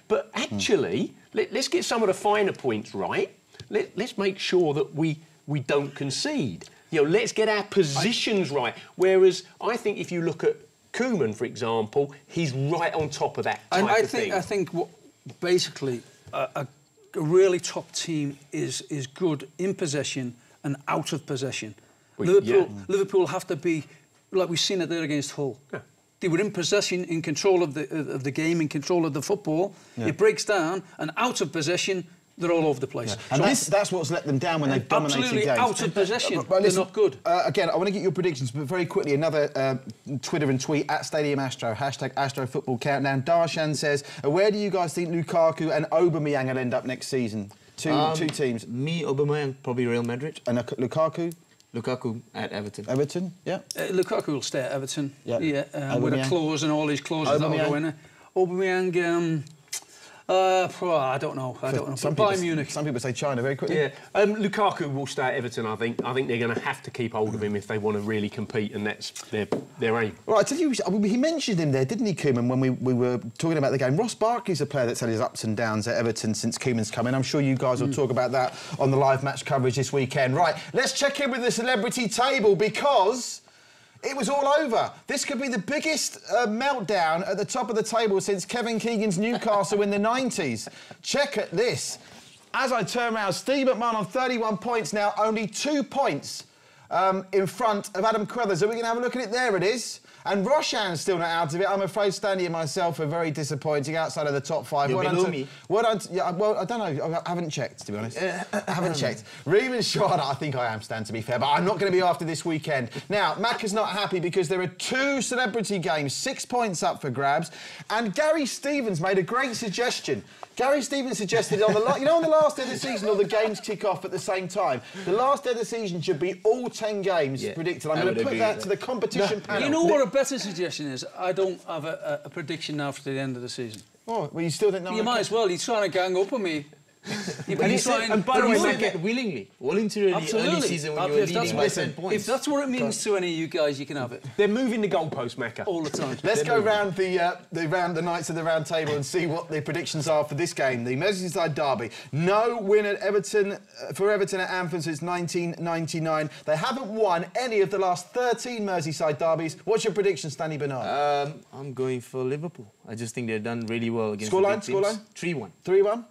But actually, let's get some of the finer points right. Let's make sure that we don't concede. You know, let's get our positions right. Whereas I think if you look at Koeman, for example, he's right on top of that type of thing. I think what basically a really top team is good in possession and out of possession. Liverpool have to be, like we've seen it there against Hull. Yeah. They were in possession, in control of the game, in control of the football. Yeah. It breaks down, and out of possession, they're all over the place. Yeah. And that's what's let them down when they've dominated absolutely games. Out of possession, but listen, they're not good. Again, I want to get your predictions, but very quickly, another Twitter and tweet, @StadiumAstro, #AstroFootball Countdown. Darshan says, where do you guys think Lukaku and Aubameyang will end up next season? Two teams. Me, Aubameyang, probably Real Madrid. And Lukaku? Lukaku at Everton. Everton, yeah. Lukaku will stay at Everton. Yeah. With a clause and all these clauses that will go in there. Aubameyang, I don't know. Bayern Munich. Some people say China very quickly. Yeah. Lukaku will stay at Everton, I think. I think they're going to have to keep hold of him if they want to really compete, and that's their aim. Well, I tell you, he mentioned him there, didn't he, Koeman, when we were talking about the game. Ross Barkley's a player that's had his ups and downs at Everton since Koeman's come in. I'm sure you guys will talk about that on the live match coverage this weekend. Right, let's check in with the celebrity table, because it was all over. This could be the biggest meltdown at the top of the table since Kevin Keegan's Newcastle in the 90s. Check at this. As I turn around, Steve McMahon on 31 points now, only 2 points in front of Adam Crothers. Are we going to have a look at it? There it is. And Roshan's still not out of it. I'm afraid Stanley and myself are very disappointing outside of the top 5. You're below me. Well, I don't know. I haven't checked, to be honest. I haven't checked. Reuben Shard, I think I am, Stan, to be fair, but I'm not going to be after this weekend. Now, Mac is not happy because there are 2 celebrity games, 6 points up for grabs, and Gary Stevens made a great suggestion. Gary Stevens suggested on the last day of the season, all the games kick off at the same time. The last day of the season should be all 10 games predicted. I'm going to put that to the competition panel. You know what a better suggestion is? I don't have a prediction now for the end of the season. Oh, well, you still don't know. You might as well. He's trying to gang up on me. And by the way, Mac, voluntarily, early season when you're leading by 10 points. If that's what it means to any of you guys, you can have it. They're moving the goalpost, Macca. All the time. Let's go round the Knights of the Round Table and see what the predictions are for this game, the Merseyside derby. No win at Everton for Everton at Anfield since 1999. They haven't won any of the last 13 Merseyside derbies. What's your prediction, Stanley Bernard? I'm going for Liverpool. I just think they've done really well against Scoreline? 3-1. 3-1?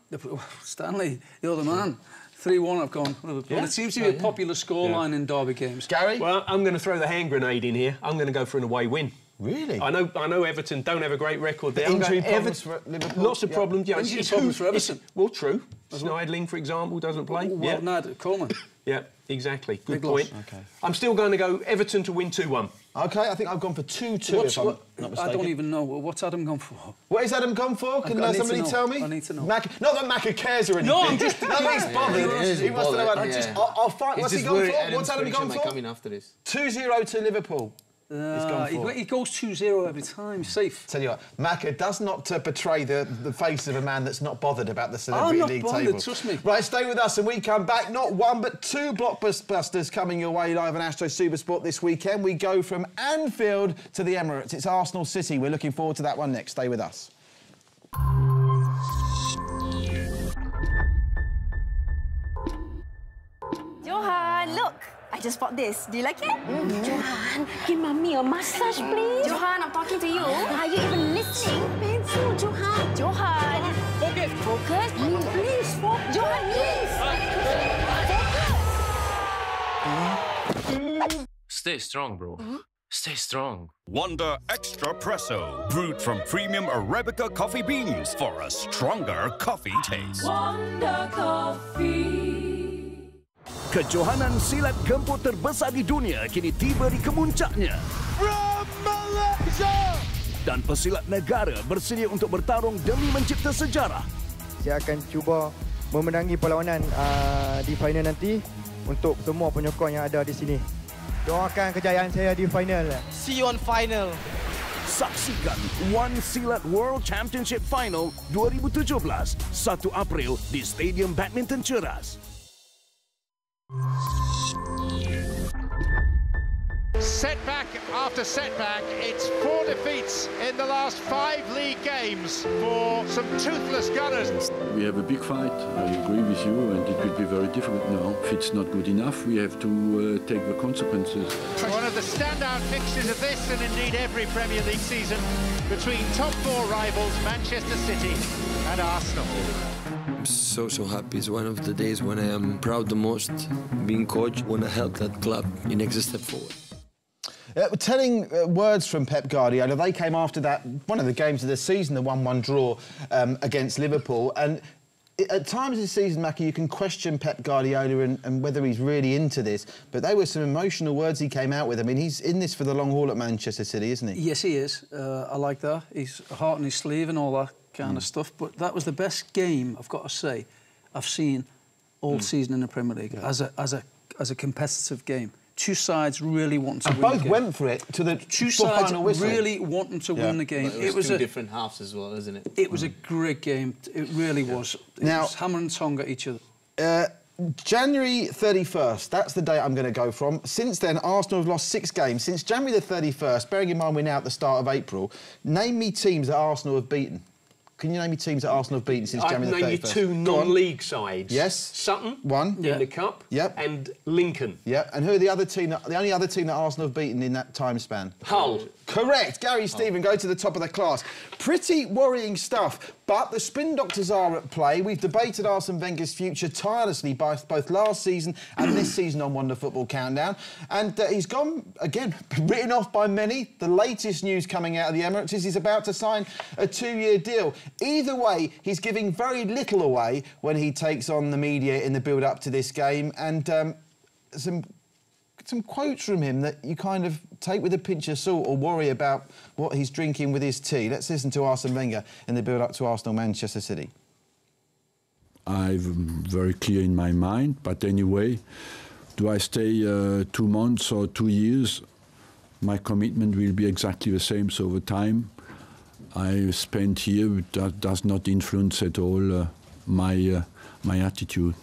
Stanley, you're the man. 3-1 I've gone. Liverpool. Yeah. It seems to be a popular scoreline in derby games. Gary? Well, I'm going to throw the hand grenade in here. I'm going to go for an away win. Really? I know Everton don't have a great record there. Injury problems for Liverpool? Lots of problems. Yeah, injury problems for Everton. Well, true. Schneidling, for example, doesn't play. Well, no, Coleman. Yeah, exactly. Good Big point. loss. Okay. I'm still going to go Everton to win 2-1. OK, I think I've gone for 2-2, if I'm not mistaken. I don't even know. What's Adam gone for? What is Adam gone for? Can somebody tell me? I need to know. Not that Macca cares or anything. No, I'm just... No, he's bothered. He wants to know about it. I'll find... What's he gone for? What's Adam gone for? Coming after this. 2-0 to Liverpool. He goes 2-0 every time. Safe. Tell you what, Macca does not betray the face of a man that's not bothered about the Celebrity League table. I'm not bothered, trust me. Right, stay with us and we come back. Not one, but two blockbusters coming your way live on Astro Supersport this weekend. We go from Anfield to the Emirates. It's Arsenal City. We're looking forward to that one next. Stay with us. Johan, look. I just bought this. Do you like it? Johan, give mommy a massage, please. Johan, I'm talking to you. Are you even listening? Pencil, Johan. Johan. Focus. Focus. Please, focus. Johan, please. Stay strong, bro. Stay strong. Wonder Extra Presso, brewed from premium Arabica coffee beans for a stronger coffee taste. Wonder Coffee. Kejohanan silat gempur terbesar di dunia kini tiba di kemuncaknya. From Malaysia! Dan pesilat negara bersedia untuk bertarung demi mencipta sejarah. Saya akan cuba memenangi perlawanan di final nanti untuk semua penyokong yang ada di sini. Doakan kejayaan saya di final. See you on final. Saksikan One Silat World Championship Final 2017, 1 April di Stadium Badminton Ceras. Setback after setback, it's 4 defeats in the last 5 league games for some toothless gunners. We have a big fight, I agree with you, and it will be very difficult now. If it's not good enough, we have to take the consequences. One of the standout fixtures of this and indeed every Premier League season between top 4 rivals Manchester City and Arsenal. I'm so happy. It's one of the days when I am proud the most being coach, when I helped that club in next step forward. Telling words from Pep Guardiola. They came after that, one of the games of the season, the 1-1 draw against Liverpool. And at times this season, Mackie, you can question Pep Guardiola and whether he's really into this. But they were some emotional words he came out with. I mean, he's in this for the long haul at Manchester City, isn't he? Yes, he is. I like that. He's heart on his sleeve and all that kind of stuff. But that was the best game, I've got to say, I've seen all season in the Premier League as a competitive game. Two sides really wanting to win the game. Both went for it to the two sides final whistle. really wanting to win the game. It was two different halves as well, isn't it? It was a great game. It really was. It was hammer and tongue at each other. January 31st, that's the date I'm going to go from. Since then, Arsenal have lost 6 games. Since January the 31st, bearing in mind we're now at the start of April, name me teams that Arsenal have beaten. Can you name me teams that Arsenal have beaten since January the 31st? I've named you 2 non-league sides. Yes. Sutton. One. In the Cup. Yep. And Lincoln. Yep. And who are the only other team that Arsenal have beaten in that time span? Hull. Correct. Gary Stephen, go to the top of the class. Pretty worrying stuff. But the spin doctors are at play. We've debated Arsene Wenger's future tirelessly both last season and this season on Wonder Football Countdown. And he's gone, again, written off by many. The latest news coming out of the Emirates is he's about to sign a 2-year deal. Either way, he's giving very little away when he takes on the media in the build-up to this game. And some quotes from him that you kind of take with a pinch of salt or worry about what he's drinking with his tea. Let's listen to Arsene Wenger in the build-up to Arsenal-Manchester City. I'm very clear in my mind, but anyway, do I stay 2 months or 2 years? My commitment will be exactly the same, so the time I spent here does not influence at all my attitude.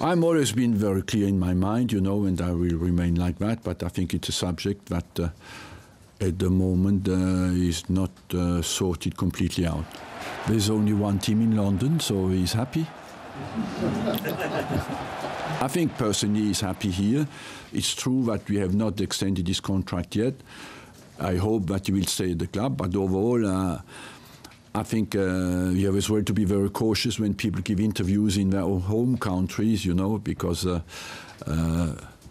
I've always been very clear in my mind, you know, and I will remain like that, but I think it's a subject that at the moment is not sorted completely out. There's only one team in London, so he's happy. I think personally he's happy here. It's true that we have not extended his contract yet. I hope that he will stay at the club, but overall I think we have as well to be very cautious when people give interviews in their home countries, you know, because,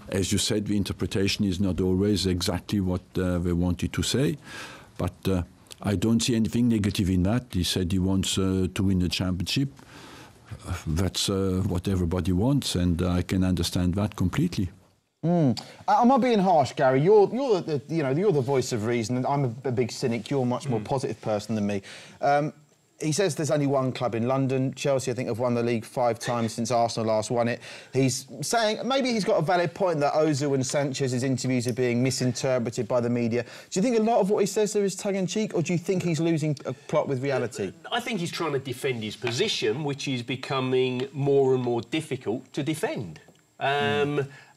as you said, the interpretation is not always exactly what they wanted to say. But I don't see anything negative in that. He said he wants to win the championship. that's what everybody wants, and I can understand that completely. Am I being harsh, Gary? You're the voice of reason, and I'm a big cynic. You're a much more positive person than me. He says there's only one club in London. Chelsea, I think, have won the league 5 times since Arsenal last won it. He's saying maybe he's got a valid point that Ozil and Sanchez's interviews are being misinterpreted by the media. Do you think a lot of what he says there is tongue-in-cheek, or do you think he's losing a plot with reality? I think he's trying to defend his position, which is becoming more and more difficult to defend.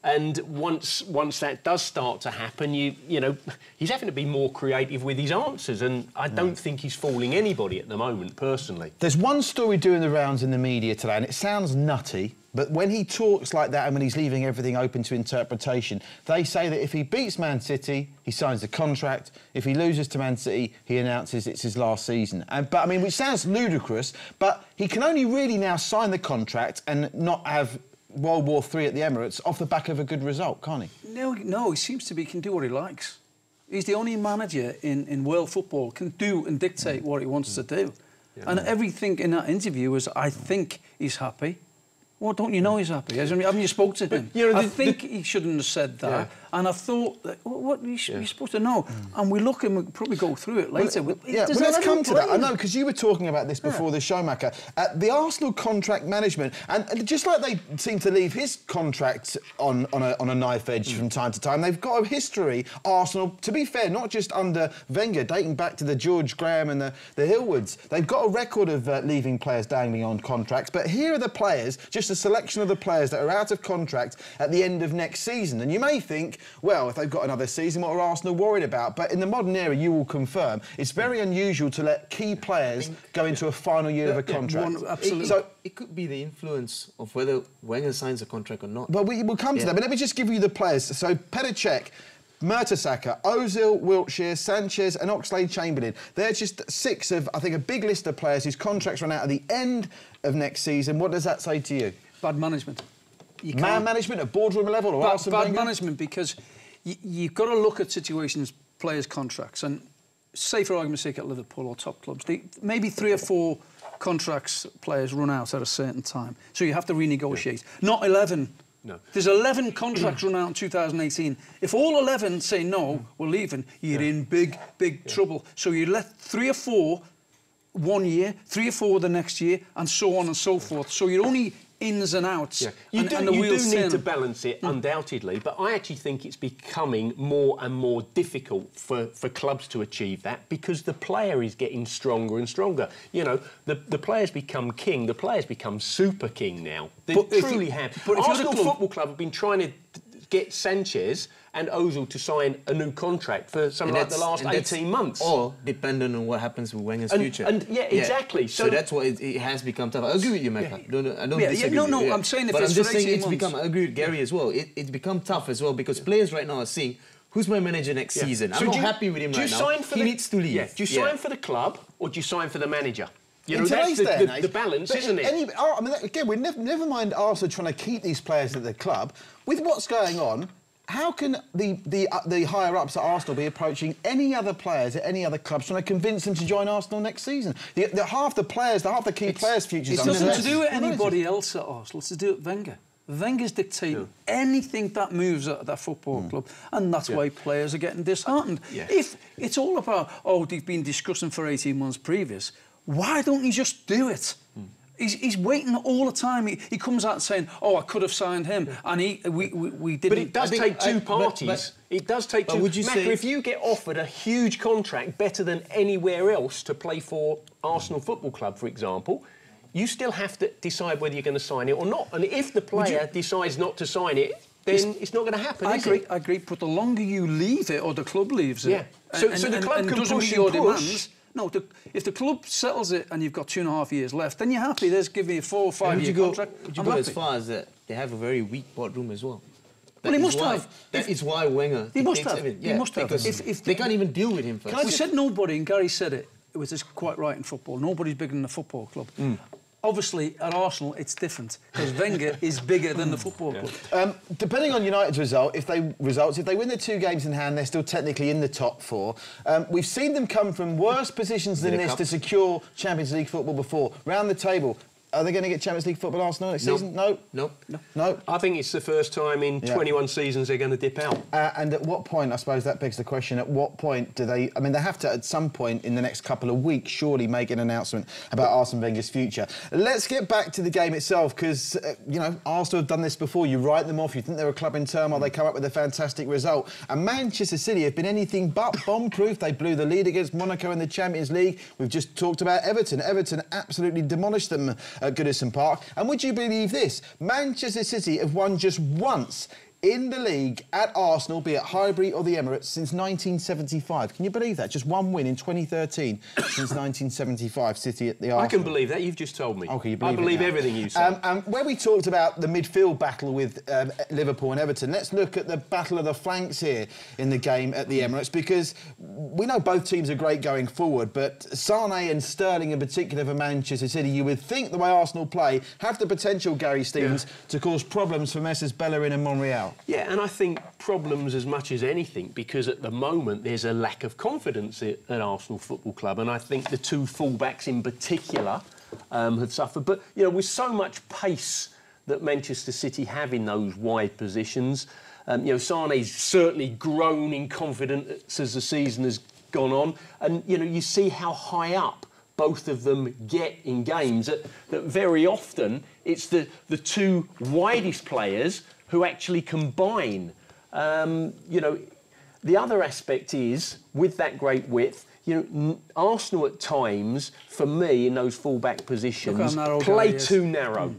And once that does start to happen, you know, he's having to be more creative with his answers, and I don't think he's fooling anybody at the moment, personally. There's one story doing the rounds in the media today, and it sounds nutty, but when he talks like that and when he's leaving everything open to interpretation, they say that if he beats Man City, he signs the contract. If he loses to Man City, he announces it's his last season. But, I mean, which sounds ludicrous, but he can only really now sign the contract and not have World War III at the Emirates off the back of a good result, can't he? No, he seems to be can do what he likes. He's the only manager in world football can do and dictate what he wants to do. Yeah. And everything in that interview was, I think he's happy. Well, don't you know he's happy? Haven't you spoke to him? You know, I think he shouldn't have said that. Yeah. And I thought, that, what you're supposed to know. And we look and we'll probably go through it later. Well, let's come to that. I know, because you were talking about this before the show, Macca. The Arsenal contract management, and just like they seem to leave his contract on a knife edge from time to time, they've got a history, Arsenal, to be fair, not just under Wenger, dating back to the George Graham and the Hillwoods. They've got a record of leaving players dangling on contracts, but here are the players, just a selection of the players that are out of contract at the end of next season. And you may think, well, if they've got another season, what are Arsenal worried about? But in the modern era, you will confirm, it's very unusual to let key players go into a final year of a contract. Absolutely. So it could be the influence of whether Wenger signs a contract or not. Well, we'll come to that, but let me just give you the players. So Petr Cech, Mertesacker, Ozil, Wiltshire, Sanchez and Oxlade-Chamberlain. They're just 6 of, I think, a big list of players whose contracts run out at the end of next season. What does that say to you? Bad management. Man management at boardroom level, or bad management, because you've got to look at situations, players' contracts, and say for argument's sake at Liverpool or top clubs, maybe 3 or 4 contracts players run out at a certain time, so you have to renegotiate. Not 11. No. There's 11 contracts run out in 2018. If all 11 say no, we're leaving, you're in big trouble. So you let 3 or 4 1 year, 3 or 4 the next year, and so on and so forth. So you're only ins and outs. You do need to balance it, undoubtedly, but I actually think it's becoming more and more difficult for clubs to achieve that, because the player is getting stronger and stronger. You know, the players become king, the players become super king now. They truly have. Arsenal Football Club have been trying to get Sanchez and Ozil to sign a new contract for something like the last 18 months. Or dependent on what happens with Wenger's future. Exactly. So that's why it has become tough. I agree with you, Macca. I don't disagree. No, I'm saying if but it's I'm just saying it's become. I agree with Gary as well. It's become tough as well, because players right now are seeing, who's my manager next season? I'm not happy with him right now. He needs to leave. Do you sign for the club or do you sign for the manager? You know, that's the balance, isn't it? I mean, again, we never mind Arsenal trying to keep these players at the club. With what's going on, how can the higher-ups at Arsenal be approaching any other players at any other clubs trying to convince them to join Arsenal next season? Half the key players' futures. It's nothing to do with anybody else at Arsenal. It's to do with Wenger. Wenger's dictating anything that moves at that football club, and that's why players are getting disheartened. If it's all about, they've been discussing for 18 months previous, why don't you just do it? He's waiting all the time. He comes out saying, I could have signed him, and we didn't. But it does take two parties. It does take two. Would you say, if you get offered a huge contract, better than anywhere else, to play for Arsenal Football Club, for example, you still have to decide whether you're going to sign it or not. And if the player decides not to sign it, then it's not going to happen, I agree, but the longer you leave it, or the club leaves it... So the club can push your demands... No, if the club settles it and you've got 2.5 years left, then you're happy. There's give you a 4 or 5 year contract. Would you go as far as that they have a very weak boardroom as well? Well, he must have. That is why Wenger. He must have. He must have. Because if they can't even deal with him first. We said nobody, and Gary said it. It was just quite right in football. Nobody's bigger than the football club. Obviously, at Arsenal, it's different, because Wenger is bigger than the football club. Depending on United's result, if they win their 2 games in hand, they're still technically in the top 4. We've seen them come from worse positions than this to secure Champions League football before. Round the table, Are they going to get Champions League football, Arsenal, next season? No. No. I think it's the first time in 21 seasons they're going to dip out. And at what point, I suppose that begs the question, at what point do they... I mean, they have to, at some point in the next couple of weeks, surely make an announcement about Arsene Wenger's future. Let's get back to the game itself, because, you know, Arsenal have done this before. You write them off, you think they're a club in turmoil, they come up with a fantastic result. And Manchester City have been anything but bomb-proof. They blew the lead against Monaco in the Champions League. We've just talked about Everton. Everton absolutely demolished them at Goodison Park. And would you believe this? Manchester City have won just once in the league at Arsenal, be it Highbury or the Emirates, since 1975. Can you believe that? Just one win in 2013 since 1975, City at the Arsenal. I can believe that. You've just told me. Okay, you I believe everything you say. Where we talked about the midfield battle with Liverpool and Everton, let's look at the battle of the flanks here in the game at the Emirates, because we know both teams are great going forward, but Sane and Sterling in particular for Manchester City, you would think the way Arsenal play, have the potential, Gary Stevens, to cause problems for Messrs Bellerin and Monreal. Yeah, and I think problems as much as anything, because at the moment there's a lack of confidence at Arsenal Football Club, and I think the two fullbacks in particular have suffered. But, you know, with so much pace that Manchester City have in those wide positions, you know, Sane's certainly grown in confidence as the season has gone on, and, you know, you see how high up both of them get in games, that very often it's the two widest players who actually combine. You know, the other aspect is, with that great width, you know, Arsenal at times, for me, in those full-back positions, play too narrow.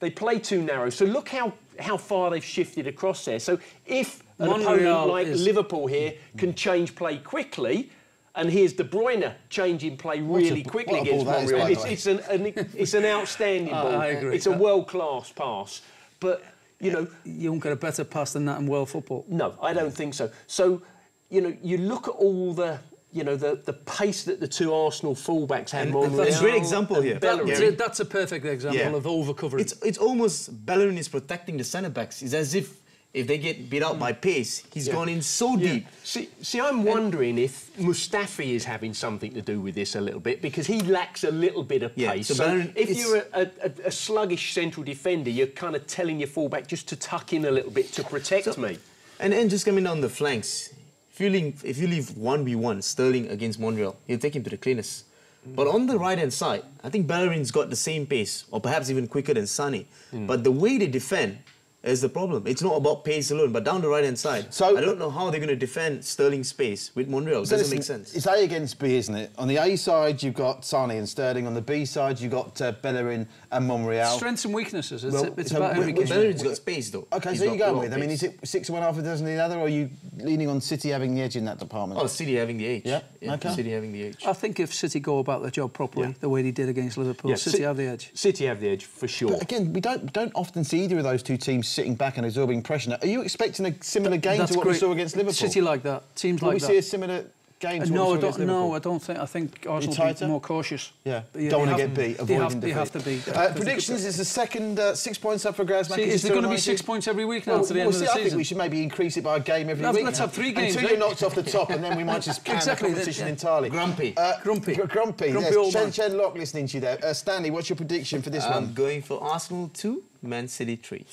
They play too narrow. So look how far they've shifted across there. So if an opponent like Liverpool here can change play quickly, and here's De Bruyne changing play really quickly against Monreal, it's an outstanding ball. I agree. It's a world-class pass. But... you know, you won't get a better pass than that in world football. No, I don't think so. So, you know, you look at all the, you know, the pace that the two Arsenal fullbacks had. That's a great example here. That's a perfect example of over-covering. It's almost Bellerin is protecting the centre-backs. It's as if they get beat out by pace, he's gone in so deep. See, I'm wondering if Mustafi is having something to do with this a little bit, because he lacks a little bit of pace. So if you're a sluggish central defender, you're kind of telling your fullback just to tuck in a little bit to protect me. And then just coming down the flanks, if you leave 1v1 Sterling against Monreal, you'll take him to the cleaners. But on the right-hand side, I think Bellerin's got the same pace, or perhaps even quicker than Sane. But the way they defend is the problem. It's not about pace alone, but down the right-hand side. So I don't know how they're going to defend Sterling's pace with Monreal. It doesn't make sense. It's A against B, isn't it? On the A side, you've got Sane and Sterling. On the B side, you've got Bellerin and Monreal. Strengths and weaknesses. It's about every game. Bellerin's got space, though. OK, so you're going with? I mean, is it 6 of one, half a dozen of the other, or are you leaning on City having the edge in that department? Oh, City having the edge. Yeah, okay. City having the edge. I think if City go about their job properly, the way they did against Liverpool, City have the edge. City have the edge, for sure. But again, we don't often see either of those two teams sitting back and absorbing pressure. Are you expecting a similar game to what we saw against Liverpool? City like that, teams like that. Will we see a similar game to what we saw against Liverpool? No, I don't think. I think Arsenal will be more cautious. Yeah, don't want to get beat, avoiding defeat. They have to be. Predictions is the second 6 points up for grabs. Is there going to be 6 points every week now to the end of the season? I think we should maybe increase it by a game every week. Let's have 3 games. Until you're knocked off the top, and then we might just can the competition entirely. Grumpy. Grumpy. Yes. Chen Lock listening to you there. Stanley, what's your prediction for this one? I'm going for Arsenal 2, Man City 3.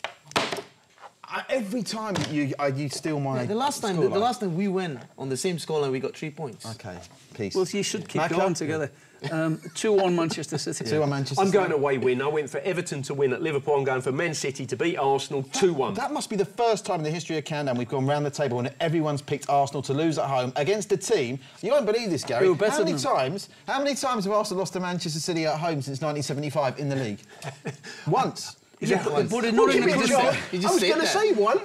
Every time you steal my the last time we went on the same scoreline, we got 3 points. OK, peace. Well, you should keep going together. 2-1 Manchester City. 2-1 Manchester City. I'm going away win. I went for Everton to win at Liverpool. I'm going for Man City to beat Arsenal 2-1. That must be the first time in the history of Countdown we've gone round the table and everyone's picked Arsenal to lose at home against a team. You won't believe this, Gary. How many times have Arsenal lost to Manchester City at home since 1975 in the league? Once. But not in the country. I was going to say once,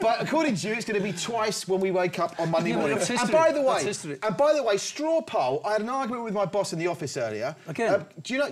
but according to you, it's going to be twice when we wake up on Monday morning. And by the way, straw poll. I had an argument with my boss in the office earlier. Again, do you know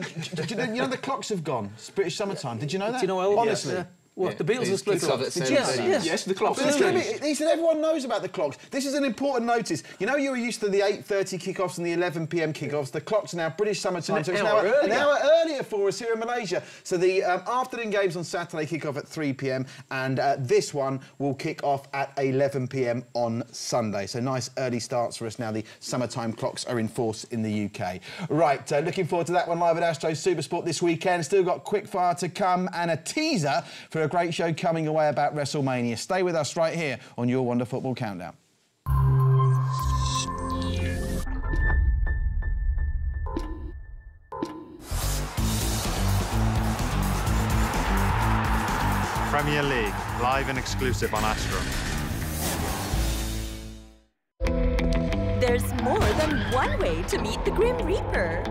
the clocks have gone? It's British summertime. Did you know that? Do you know Elvis? Honestly. What, the Beatles are split off? Yes, the clocks. He said everyone knows about the clocks. This is an important notice. You know, you were used to the 8:30 kickoffs and the 11 p.m. kickoffs. The clocks are now British summertime, so it's now an hour earlier for us here in Malaysia. So the afternoon games on Saturday kick off at 3 p.m. and this one will kick off at 11 p.m. on Sunday. So nice early starts for us now. The summertime clocks are in force in the UK. Right, looking forward to that one live at Astro Supersport this weekend. Still got quickfire to come and a teaser for a great show coming away about WrestleMania. Stay with us right here on Your Wonder Football Countdown. Premier League, live and exclusive on Astro. There's more than one way to meet the Grim Reaper.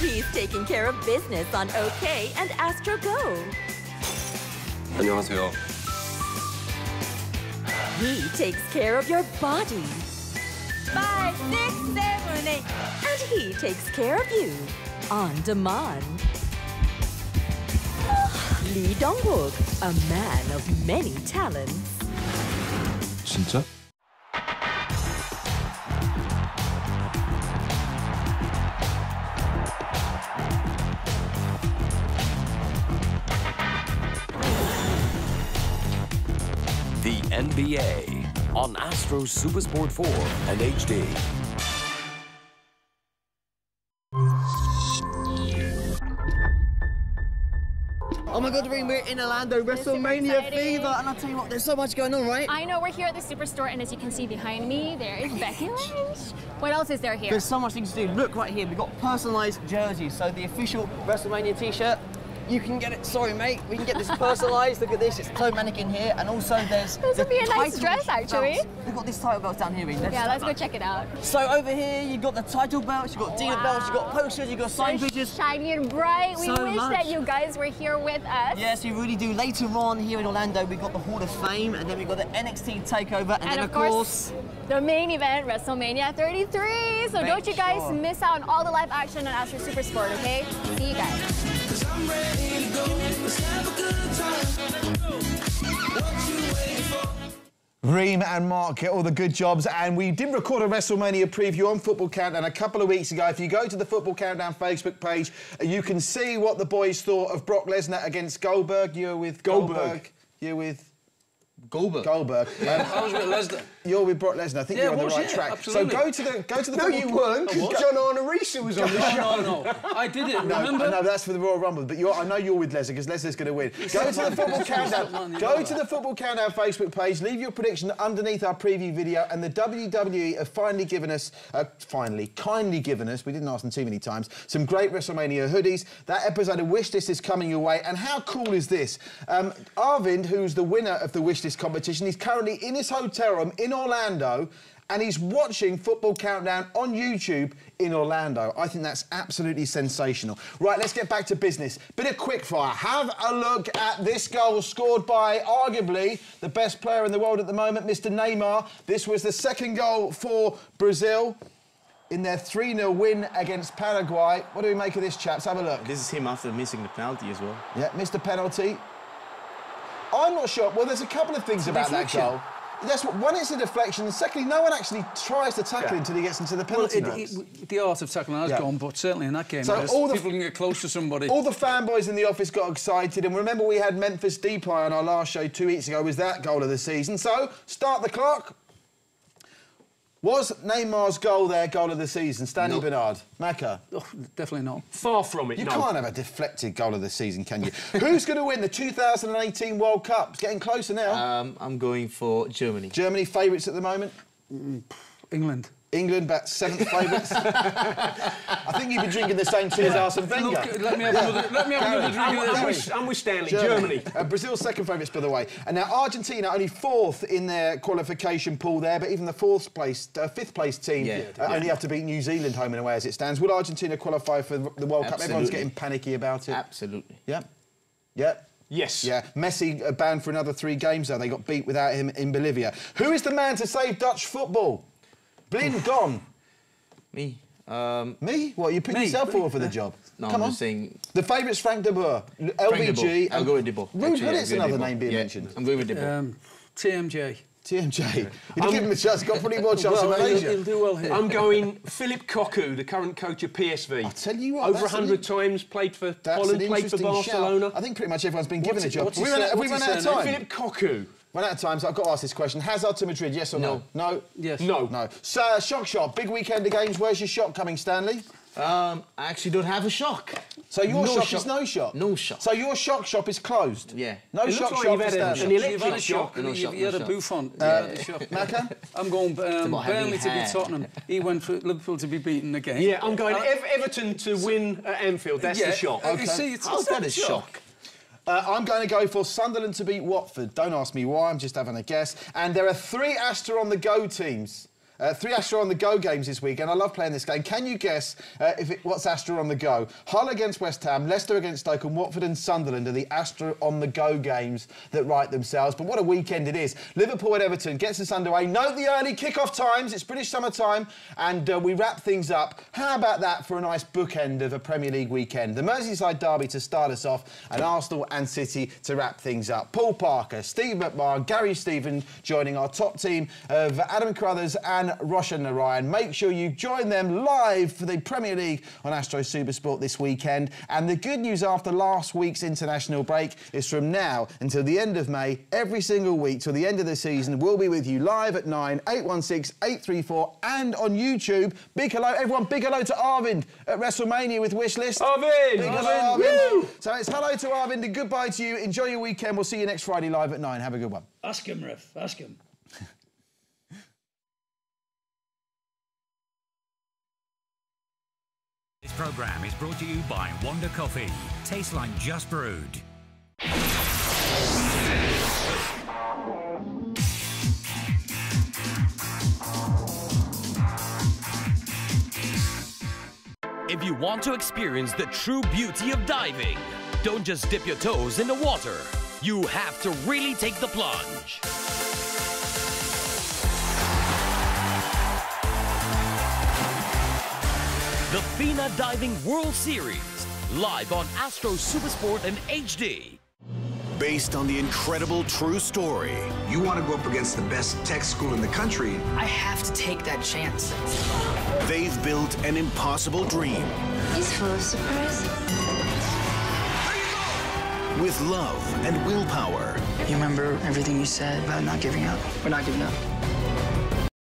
He's taking care of business on OK and Astro Go. 안녕하세요. He takes care of your body. 5, 6, 7, 8. And he takes care of you on demand. Lee Dong-wook, a man of many talents. 진짜? The NBA on Astro Supersport 4 and HD. Oh my God, we're in Orlando, WrestleMania fever, and I'll tell you what, there's so much going on, right? I know, we're here at the Superstore, and as you can see behind me, there is Becky Lynch. What else is there here? There's so much things to do. Look right here, we've got personalised jerseys, so the official WrestleMania t-shirt. You can get it, sorry mate, we can get this personalised. Look at this, it's toe mannequin here, and also there's this would be a nice dress, actually. Belts. We've got this title belts down here. Let's go check it out. So over here, you've got the title belts, you've got dealer belts, you've got posters, you've got sign pictures. Shiny and bright. We So wish much. that you guys were here with us. Yes, we really do. Later on here in Orlando, we've got the Hall of Fame, and then we've got the NXT TakeOver, and then of course, the main event, WrestleMania 33. So don't you guys miss out on all the live action on Astro Supersport, okay? See you guys. Reem and Mark get all the good jobs, and we did record a WrestleMania preview on Football Countdown a couple of weeks ago. If you go to the Football Countdown Facebook page, you can see what the boys thought of Brock Lesnar against Goldberg. You were with Goldberg. You're with Goldberg. I was with Lesnar. You're with Brock Lesnar. I think you're on the right track. Absolutely. So go to the. No, you weren't. John Arnorisa was on the show. No. I did it. Remember? No, that's for the Royal Rumble. But I know you're with Lesnar because Lesnar's going to win. Go to the Football Countdown. Go to the Football Countdown Facebook page. Leave your prediction underneath our preview video. And the WWE have finally given us, kindly given us. We didn't ask them too many times. Some great WrestleMania hoodies. That episode of Wishlist is coming your way. And how cool is this? Arvind, who's the winner of the Wishlist competition, he's currently in his hotel room in Orlando, and he's watching Football Countdown on YouTube in Orlando. I think that's absolutely sensational. Right, let's get back to business. Bit of quickfire. Have a look at this goal scored by arguably the best player in the world at the moment, Mr. Neymar. This was the second goal for Brazil in their 3-0 win against Paraguay. What do we make of this, chaps? Have a look. This is him after missing the penalty as well. Yeah, missed the penalty. I'm not sure. Well, there's a couple of things about that goal. That's one, it's a deflection, and secondly, no one actually tries to tackle him until he gets into the penalty box. The art of tackling has gone, but certainly in that game, so people can get close to somebody. All the fanboys in the office got excited, and remember we had Memphis Depay on our last show 2 weeks ago, was that goal of the season. So, start the clock. Was Neymar's goal their goal of the season? Stanley Bernard. Macca? Oh, definitely not. Far from it, You can't have a deflected goal of the season, can you? Who's going to win the 2018 World Cup? It's getting closer now. I'm going for Germany. Germany favourites at the moment? England. England, about 7th favourites. I think you've been drinking the same tea as Arsene Wenger. Look, let me have another drink. I'm with Stanley. Germany. Brazil's second favourites, by the way. And now Argentina only 4th in their qualification pool there, but even the 5th place team only have to beat New Zealand home and away as it stands. Will Argentina qualify for the World Cup? Everyone's getting panicky about it. Absolutely. Yeah. Yeah. Yes. Yeah. Messi banned for another 3 games, though. They got beat without him in Bolivia. Who is the man to save Dutch football? Been gone. Me. Me? What, you put yourself forward for the job? No, Come I'm on. just saying... The favourite's Frank de Boer, LVG... I'll go with de Boer. Ruud Gullit's another name being mentioned. I'm going with de Boer. TMJ. TMJ. You give him a chance, got pretty more chance in Malaysia. He'll do well here. I'm going Philip Cocu, the current coach of PSV. I'll tell you what, over 100 times, played for Holland, played for Barcelona. Shout. I think pretty much everyone's been given a job. Have we run out of time? Philip Cocu. Run out of time, so I've got to ask this question. Hazard to Madrid, yes or no? No? Yes. No. No. So, shock shop, big weekend of games. Where's your shock coming, Stanley? I actually don't have a shock. So your shock is no shock? No shock. So your shock shop is closed? Yeah. No shock shop for Stanley. You've had a shock. You had a Buffon. Macca? I'm going Burnley to beat Tottenham. He went for Liverpool to be beaten again. Yeah, I'm going Everton to win at Anfield. That's the shock. Okay. See, how's that a shock? I'm going to go for Sunderland to beat Watford. Don't ask me why, I'm just having a guess. And there are 3 Astro on the Go teams. 3 Astro on the Go games this week, and I love playing this game. Can you guess what's Astro on the Go? Hull against West Ham, Leicester against Stoke, and Watford and Sunderland are the Astro on the Go games that write themselves. But what a weekend it is. Liverpool at Everton gets us underway. Note the early kick-off times. It's British summer time, and we wrap things up. How about that for a nice bookend of a Premier League weekend? The Merseyside derby to start us off, and Arsenal and City to wrap things up. Paul Parker, Steve McMahon, Gary Stephen joining our top team of Adam Carruthers and Roshan Narayan. Make sure you join them live for the Premier League on Astro Supersport this weekend. And the good news after last week's international break is from now until the end of May, every single week till the end of the season, we'll be with you live at 9, 816 834 and on YouTube. Big hello, everyone. Big hello to Arvind at WrestleMania with Wishlist. Arvind! Big hello, Arvind. So it's hello to Arvind and goodbye to you. Enjoy your weekend. We'll see you next Friday live at 9. Have a good one. Ask him, Ref. Ask him. This programme is brought to you by Wonder Coffee. Tastes like just brewed. If you want to experience the true beauty of diving, don't just dip your toes in the water. You have to really take the plunge. The FINA Diving World Series, live on Astro Supersport and HD. Based on the incredible true story. You want to go up against the best tech school in the country. I have to take that chance. They've built an impossible dream. He's full of surprise. With love and willpower. You remember everything you said about not giving up? We're not giving up.